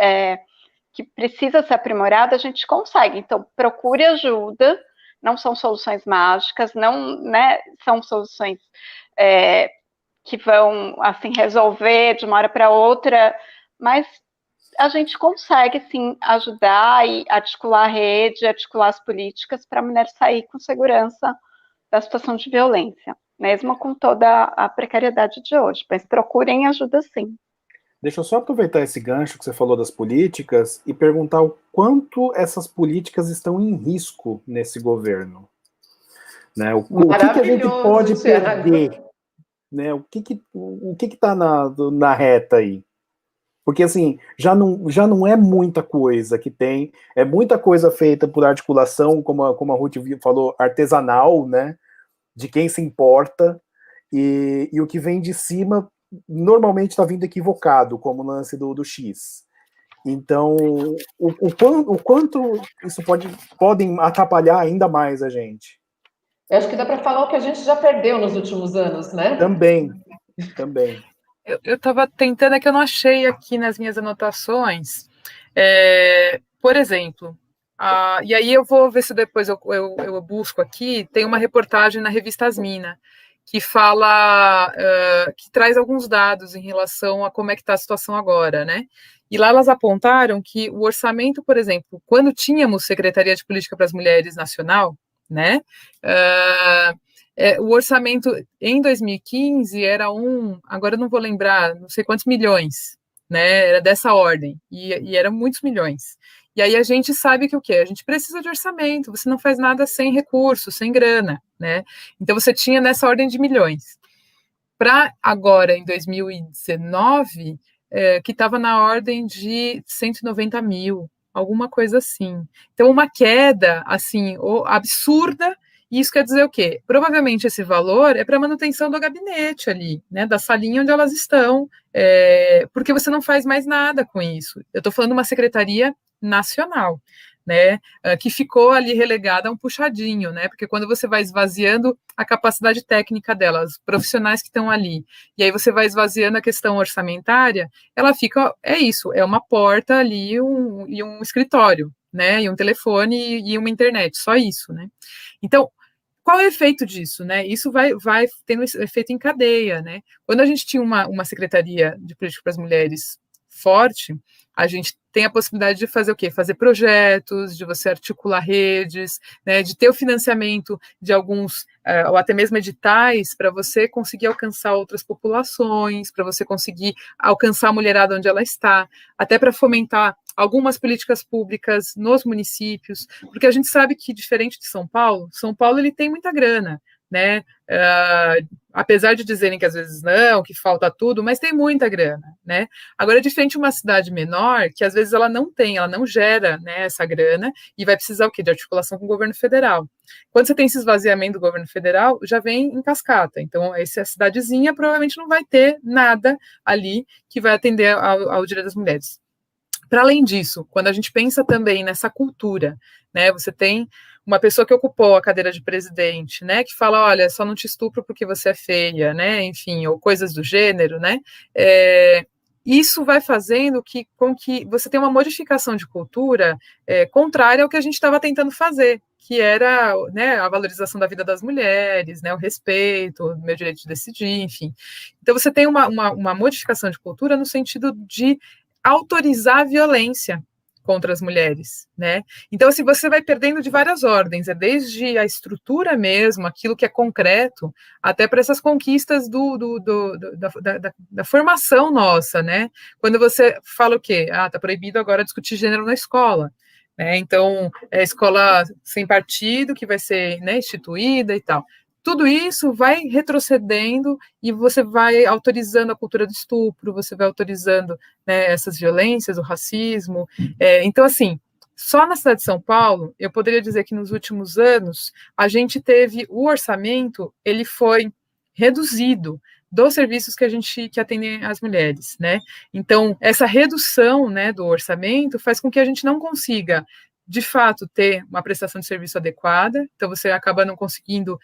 que precisa ser aprimorada, a gente consegue. Então, procure ajuda, não são soluções mágicas, não, né, são soluções que vão, assim, resolver de uma hora para outra, mas a gente consegue, sim, ajudar e articular a rede, articular as políticas para a mulher sair com segurança da situação de violência, mesmo com toda a precariedade de hoje. Mas procurem ajuda, sim. Deixa eu só aproveitar esse gancho que você falou das políticas e perguntar o quanto essas políticas estão em risco nesse governo. Né? O que a gente pode perder? Né? O que está na reta aí? Porque, assim, já não é muita coisa que tem, é muita coisa feita por articulação, como a Ruth falou, artesanal, né, de quem se importa, e o que vem de cima normalmente está vindo equivocado, como o lance do X. Então, o quanto isso podem atrapalhar ainda mais a gente? Eu acho que dá para falar o que a gente já perdeu nos últimos anos, né? Também. Eu estava tentando, que eu não achei aqui nas minhas anotações. Por exemplo, e aí eu vou ver se depois eu busco aqui, tem uma reportagem na revista Asmina, que fala, que traz alguns dados em relação a como é que está a situação agora, né? E lá elas apontaram que o orçamento, por exemplo, quando tínhamos Secretaria de Política para as Mulheres Nacional, né? O orçamento em 2015 era agora eu não vou lembrar, não sei quantos milhões, né? Era dessa ordem, e eram muitos milhões. E aí a gente sabe que o quê? A gente precisa de orçamento, você não faz nada sem recurso, sem grana, né? Então você tinha nessa ordem de milhões. Para agora, em 2019, que estava na ordem de 190 mil, alguma coisa assim. Então, uma queda, assim, absurda. E isso quer dizer o quê? Provavelmente esse valor é para manutenção do gabinete ali, né, da salinha onde elas estão, porque você não faz mais nada com isso. Eu estou falando de uma secretaria nacional, né, que ficou ali relegada a um puxadinho, né, porque quando você vai esvaziando a capacidade técnica delas, profissionais que estão ali, e aí você vai esvaziando a questão orçamentária, ela fica, é uma porta ali e um escritório, né, e um telefone e uma internet, só isso, né. Então, qual é o efeito disso, né? Isso vai tendo efeito em cadeia, né? Quando a gente tinha uma secretaria de política para as mulheres forte, a gente tem a possibilidade de fazer o quê? Fazer projetos, de você articular redes, né, de ter o financiamento de alguns, ou até mesmo editais, para você conseguir alcançar outras populações, para você conseguir alcançar a mulherada onde ela está, até para fomentar algumas políticas públicas nos municípios, porque a gente sabe que, diferente de São Paulo ele tem muita grana, né? Apesar de dizerem que às vezes não, que falta tudo, mas tem muita grana, né? Agora, diferente de uma cidade menor, que às vezes ela não gera, né, essa grana, e vai precisar o quê? De articulação com o governo federal. Quando você tem esse esvaziamento do governo federal, já vem em cascata. Então, essa cidadezinha provavelmente não vai ter nada ali que vai atender ao direito das mulheres. Para além disso, quando a gente pensa também nessa cultura, né, você tem uma pessoa que ocupou a cadeira de presidente, né, que fala, olha, só não te estupro porque você é feia, né, enfim, ou coisas do gênero, né, isso vai fazendo com que você tenha uma modificação de cultura contrária ao que a gente estava tentando fazer, que era, né, a valorização da vida das mulheres, né, o respeito, o meu direito de decidir, enfim. Então você tem uma modificação de cultura no sentido de autorizar a violência contra as mulheres, né? Então, assim, você vai perdendo de várias ordens, desde a estrutura mesmo, aquilo que é concreto, até para essas conquistas da formação nossa, né? Quando você fala o quê? Tá proibido agora discutir gênero na escola, né? Então, é a escola sem partido que vai ser, né, instituída e tal. Tudo isso vai retrocedendo e você vai autorizando a cultura do estupro, você vai autorizando, né, essas violências, o racismo. Então, assim, Só na cidade de São Paulo, eu poderia dizer que nos últimos anos, a gente teve o orçamento, ele foi reduzido dos serviços que atendem as mulheres, né? Então, essa redução, né, do orçamento faz com que a gente não consiga, de fato, ter uma prestação de serviço adequada, então você acaba não conseguindo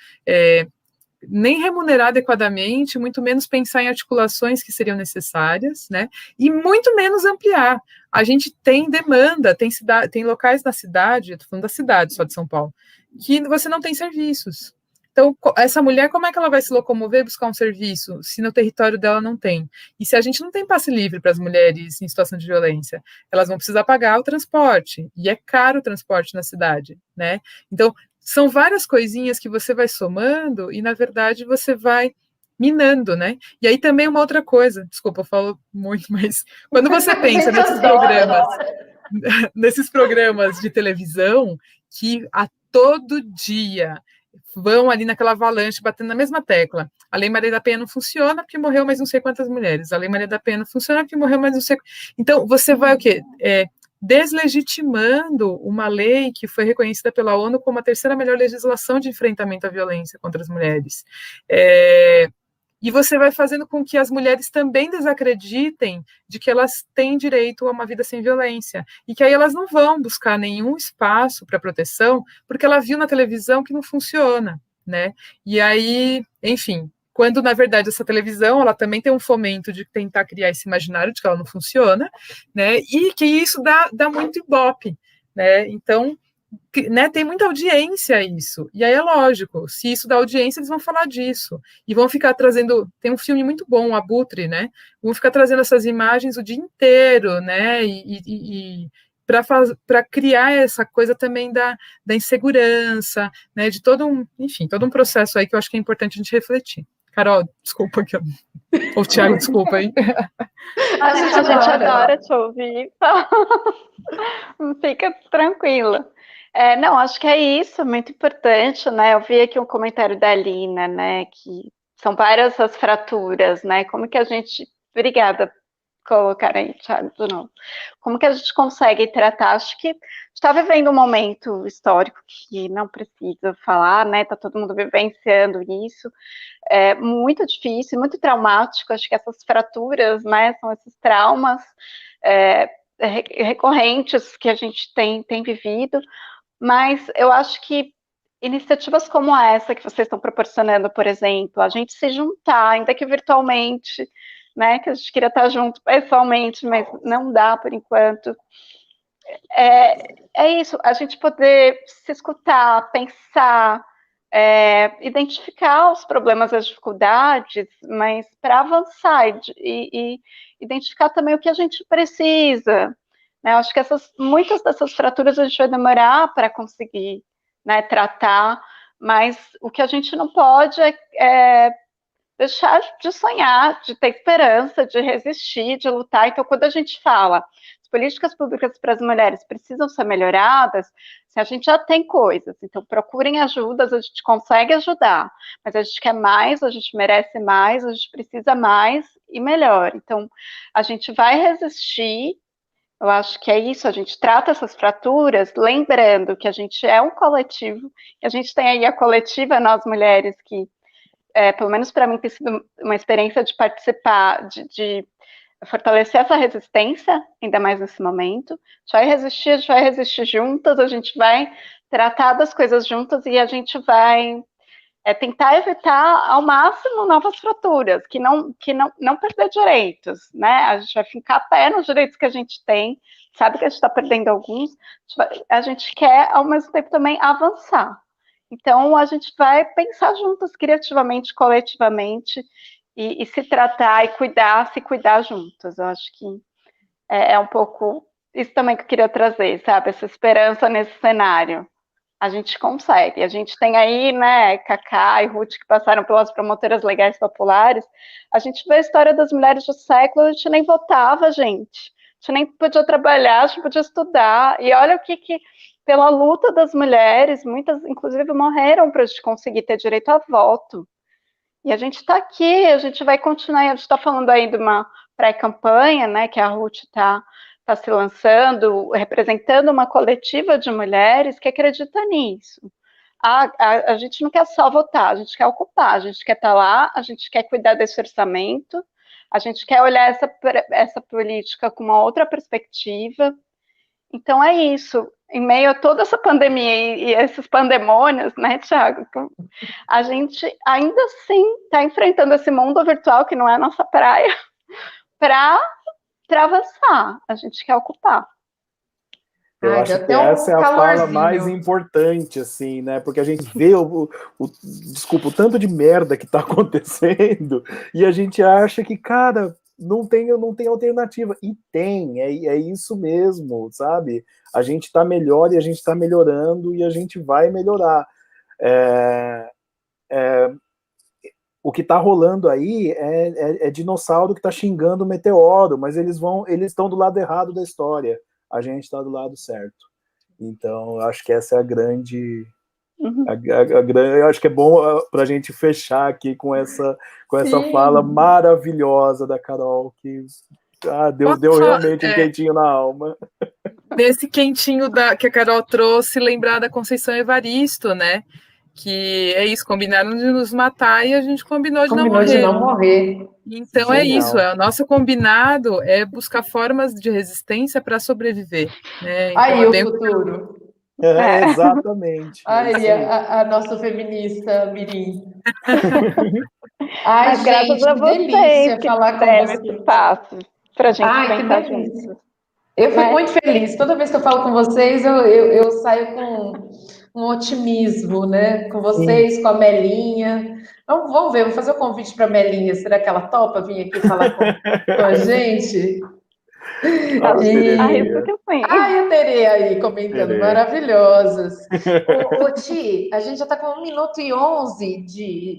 nem remunerar adequadamente, muito menos pensar em articulações que seriam necessárias, né? E muito menos ampliar. A gente tem demanda, tem locais na cidade, estou falando da cidade só de São Paulo, que você não tem serviços. Então, essa mulher, como é que ela vai se locomover e buscar um serviço se no território dela não tem? E se a gente não tem passe livre para as mulheres em situação de violência, elas vão precisar pagar o transporte, e é caro o transporte na cidade, né? Então, são várias coisinhas que você vai somando e, na verdade, você vai minando, né? E aí também uma outra coisa, desculpa, eu falo muito, mas quando você pensa nesses programas de televisão que a todo dia vão ali naquela avalanche, batendo na mesma tecla. A Lei Maria da Penha não funciona porque morreu mais não sei quantas mulheres. A Lei Maria da Penha não funciona porque morreu mais não sei... Então, você vai o quê? Deslegitimando uma lei que foi reconhecida pela ONU como a terceira melhor legislação de enfrentamento à violência contra as mulheres. E você vai fazendo com que as mulheres também desacreditem de que elas têm direito a uma vida sem violência, e que aí elas não vão buscar nenhum espaço para proteção, porque ela viu na televisão que não funciona, né? E aí, enfim, quando, na verdade, essa televisão, ela também tem um fomento de tentar criar esse imaginário de que ela não funciona, né, e que isso dá muito ibope, né, então, né, tem muita audiência isso, e aí é lógico, se isso dá audiência, eles vão falar disso, e vão ficar trazendo, tem um filme muito bom, Abutre, né, vão ficar trazendo essas imagens o dia inteiro, né, para criar essa coisa também da insegurança, né, de todo um processo aí que eu acho que é importante a gente refletir. Carol, desculpa que eu... Ou Thiago, desculpa, hein? A gente adora te ouvir. Fica tranquila. Não, acho que é isso, muito importante, né? Eu vi aqui um comentário da Lina, né? Que são várias as fraturas, né? Como que a gente... Obrigada por colocar aí, Thiago, de novo. Como que a gente consegue tratar? Acho que está vivendo um momento histórico que não precisa falar, né? Está todo mundo vivenciando isso. É muito difícil, muito traumático. Acho que essas fraturas, né? São esses traumas recorrentes que a gente tem vivido. Mas eu acho que iniciativas como essa que vocês estão proporcionando, por exemplo, a gente se juntar, ainda que virtualmente, né, que a gente queria estar junto pessoalmente, mas não dá por enquanto. É isso, a gente poder se escutar, pensar, identificar os problemas, as dificuldades, mas para avançar e identificar também o que a gente precisa. Né? Eu acho que muitas dessas fraturas a gente vai demorar para conseguir, né, tratar, mas o que a gente não pode é deixar de sonhar, de ter esperança, de resistir, de lutar. Então, quando a gente fala as políticas públicas para as mulheres precisam ser melhoradas, se a gente já tem coisas, então procurem ajudas, a gente consegue ajudar, mas a gente quer mais, a gente merece mais, a gente precisa mais e melhor. Então, a gente vai resistir. Eu acho que é isso, a gente trata essas fraturas, lembrando que a gente é um coletivo, e a gente tem aí a coletiva, nós mulheres, que, pelo menos para mim, tem sido uma experiência de participar, de fortalecer essa resistência, ainda mais nesse momento. A gente vai resistir juntas, a gente vai tratar das coisas juntas e a gente vai tentar evitar ao máximo novas fraturas, que não perder direitos, né? A gente vai ficar a pé nos direitos que a gente tem, sabe que a gente está perdendo alguns, a gente quer, ao mesmo tempo, também avançar. Então, a gente vai pensar juntas, criativamente, coletivamente, e se tratar e se cuidar juntas. Eu acho que é um pouco isso também que eu queria trazer, sabe? Essa esperança nesse cenário. A gente consegue. A gente tem aí, né, Cacá e Ruth, que passaram pelas promotoras legais populares. A gente vê a história das mulheres do século, a gente nem votava, gente. A gente nem podia trabalhar, a gente podia estudar. E olha o que pela luta das mulheres, muitas, inclusive, morreram para a gente conseguir ter direito a voto. E a gente está aqui, a gente vai continuar, a gente está falando aí de uma pré-campanha, né, que a Ruth está está se lançando, representando uma coletiva de mulheres que acredita nisso. A gente não quer só votar, a gente quer ocupar, a gente quer estar lá, a gente quer cuidar desse orçamento, a gente quer olhar essa política com uma outra perspectiva. Então é isso. Em meio a toda essa pandemia e esses pandemônios, né, Thiago? A gente ainda assim está enfrentando esse mundo virtual que não é a nossa praia para avançar. A gente quer ocupar. Eu acho que essa é a fala mais importante, assim, né? Porque a gente vê desculpa, o tanto de merda que tá acontecendo e a gente acha que, cara, não tem alternativa. E tem, é isso mesmo, sabe? A gente tá melhor e a gente tá melhorando e a gente vai melhorar. O que tá rolando aí é dinossauro que tá xingando o meteoro, mas eles estão do lado errado da história. A gente está do lado certo. Então, acho que essa é a grande... eu acho que é bom para a gente fechar aqui com essa fala maravilhosa da Carol, que deu realmente um quentinho na alma. Nesse quentinho que a Carol trouxe, lembrar da Conceição Evaristo, né? Que é isso, combinaram de nos matar e a gente combinou de não morrer. Então genial. É isso, o nosso combinado é buscar formas de resistência para sobreviver. Né? Então, aí o futuro. Exatamente. Aí a nossa feminista Mirim. Ai, mas gente, graças a que vocês delícia que falar com esse você. espaço para a gente pensar que delícia. juntos. Eu fico muito feliz. Toda vez que eu falo com vocês, eu saio com um otimismo, né? Com vocês, com a Melinha. Então, vamos ver, vou fazer o convite para a Melinha. Será que ela topa vir aqui falar com a gente? Eu terei aí comentando, maravilhosas. Ti, a gente já está com 1 minuto e 11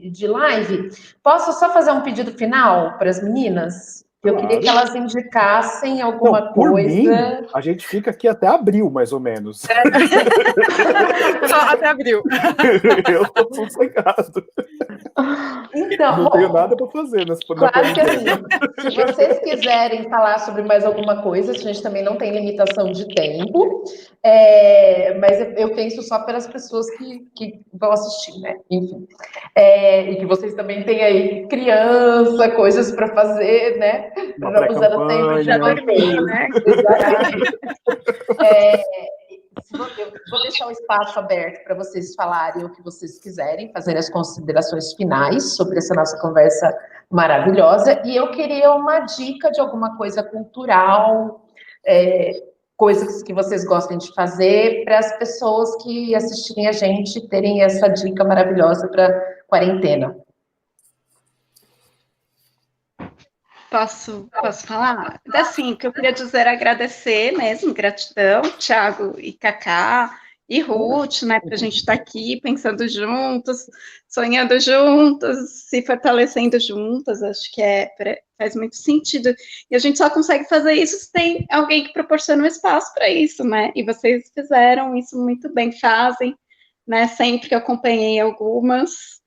de live. Posso só fazer um pedido final para as meninas? Eu queria que elas indicassem alguma coisa. Mim, a gente fica aqui até abril, mais ou menos. Só até abril. Eu tô sossegado. Então, não tenho nada para fazer claro que assim, se vocês quiserem falar sobre mais alguma coisa, a gente também não tem limitação de tempo, mas eu penso só pelas pessoas que vão assistir, né? Enfim. E que vocês também têm aí criança, coisas para fazer, né? Para não usar o tempo já dormir, né? Exatamente. Eu vou deixar o espaço aberto para vocês falarem o que vocês quiserem, fazerem as considerações finais sobre essa nossa conversa maravilhosa. E eu queria uma dica de alguma coisa cultural, coisas que vocês gostem de fazer, para as pessoas que assistirem a gente terem essa dica maravilhosa para quarentena. Posso falar? Assim, o que eu queria dizer é agradecer mesmo, gratidão, Thiago e Cacá e Ruth, né, para a gente estar aqui pensando juntos, sonhando juntos, se fortalecendo juntas, acho que faz muito sentido. E a gente só consegue fazer isso se tem alguém que proporciona um espaço para isso, né? E vocês fizeram isso muito bem, fazem, né? Sempre que eu acompanhei algumas,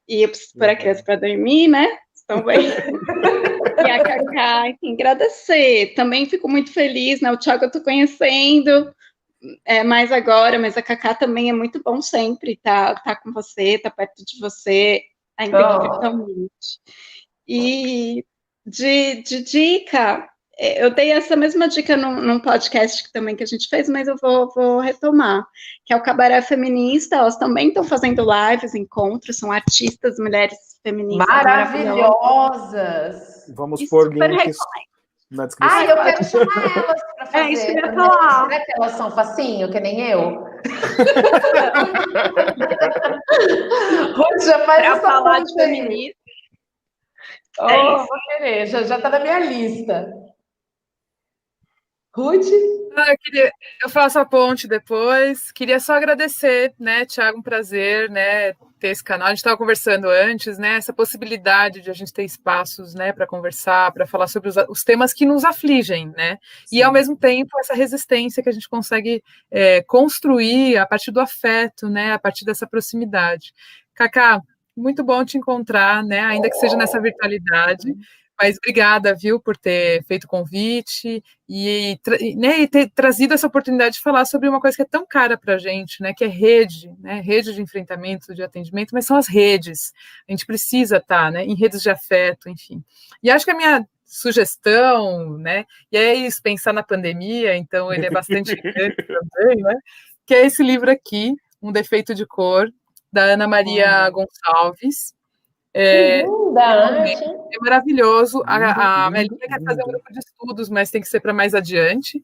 e eu preciso pôr a criança para dormir, né? Também. E a Cacá, enfim, agradecer. Também fico muito feliz, né? O Thiago eu tô conhecendo mais agora, mas a Cacá também é muito bom sempre tá com você, tá perto de você, ainda que virtualmente. E de dica, eu dei essa mesma dica num podcast também que a gente fez, mas eu vou retomar, que é o Cabaré Feminista. Elas também estão fazendo lives, encontros, são artistas, mulheres feministas maravilhosas. Vamos pôr links na descrição. Eu quero chamar elas para fazer. Isso que eu ia falar. Será que elas são facinho, que nem eu? Ruth, já faz essa falar de feminismo. Vou querer, já está na minha lista. Ruth? Eu faço a ponte depois. Queria só agradecer, né, Thiago, um prazer, né, ter esse canal. A gente estava conversando antes, né, essa possibilidade de a gente ter espaços, né, para conversar, para falar sobre os temas que nos afligem, né, Sim. E ao mesmo tempo essa resistência que a gente consegue construir a partir do afeto, né, a partir dessa proximidade. Cacá, muito bom te encontrar, né, ainda que seja nessa virtualidade. Mas obrigada, viu, por ter feito o convite e ter trazido essa oportunidade de falar sobre uma coisa que é tão cara para a gente, né, que é rede, né, rede de enfrentamento, de atendimento, mas são as redes. A gente precisa estar, né, em redes de afeto, enfim. E acho que a minha sugestão, né, e é isso, pensar na pandemia, então ele é bastante grande também, né, que é esse livro aqui, Um Defeito de Cor, da Ana Maria Gonçalves. Que linda arte! É maravilhoso. A Melinha quer fazer um grupo de estudos, mas tem que ser para mais adiante.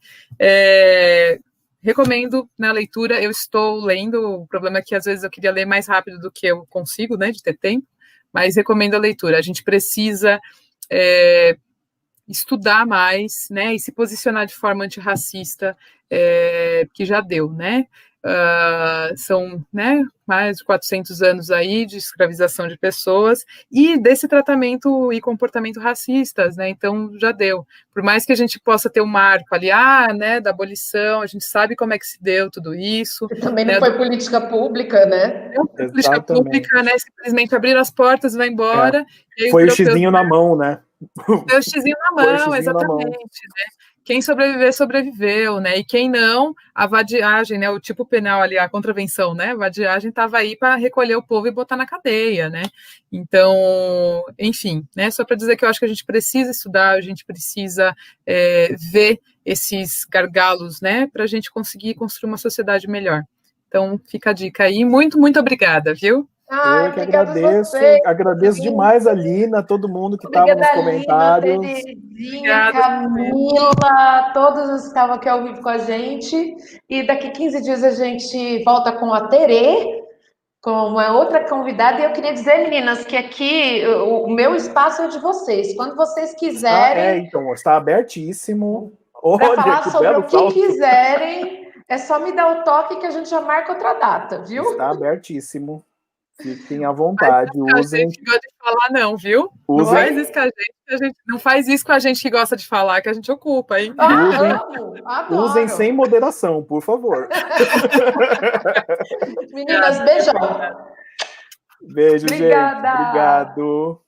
Recomendo na leitura, eu estou lendo, o problema é que às vezes eu queria ler mais rápido do que eu consigo, né, de ter tempo, mas recomendo a leitura. A gente precisa estudar mais, né, e se posicionar de forma antirracista, que já deu, né? São, né, mais de 400 anos aí de escravização de pessoas e desse tratamento e comportamento racistas, né? Então já deu. Por mais que a gente possa ter um marco ali, né, da abolição, a gente sabe como é que se deu tudo isso. E também não foi política pública, né? Não foi política pública, né? Simplesmente abriram as portas e vai embora. E aí foi o xizinho na mão, né? Foi o xizinho na mão, exatamente, né? Quem sobreviver, sobreviveu, né? E quem não, a vadiagem, né? O tipo penal ali, a contravenção, né? A vadiagem estava aí para recolher o povo e botar na cadeia, né? Então, enfim, né? Só para dizer que eu acho que a gente precisa estudar, a gente precisa ver esses gargalos, né? Para a gente conseguir construir uma sociedade melhor. Então, fica a dica aí. Muito, muito obrigada, viu? Eu que agradeço demais a Lina, todo mundo que estava nos comentários. Lina, Terezinha, Camila, todos que estavam aqui ao vivo com a gente. E daqui 15 dias a gente volta com a Tere, com uma outra convidada. E eu queria dizer, meninas, que aqui o meu espaço é de vocês. Quando vocês quiserem... então, está abertíssimo. Para falar sobre o que quiserem, é só me dar o toque que a gente já marca outra data, viu? Está abertíssimo. Fiquem à vontade, usem. A gente gosta de falar, não, viu? Não faz isso com a gente, não faz isso com a gente que gosta de falar, que a gente ocupa, hein? Usem sem moderação, por favor. Meninas, beijão. Beijo, obrigada. Gente. Obrigado.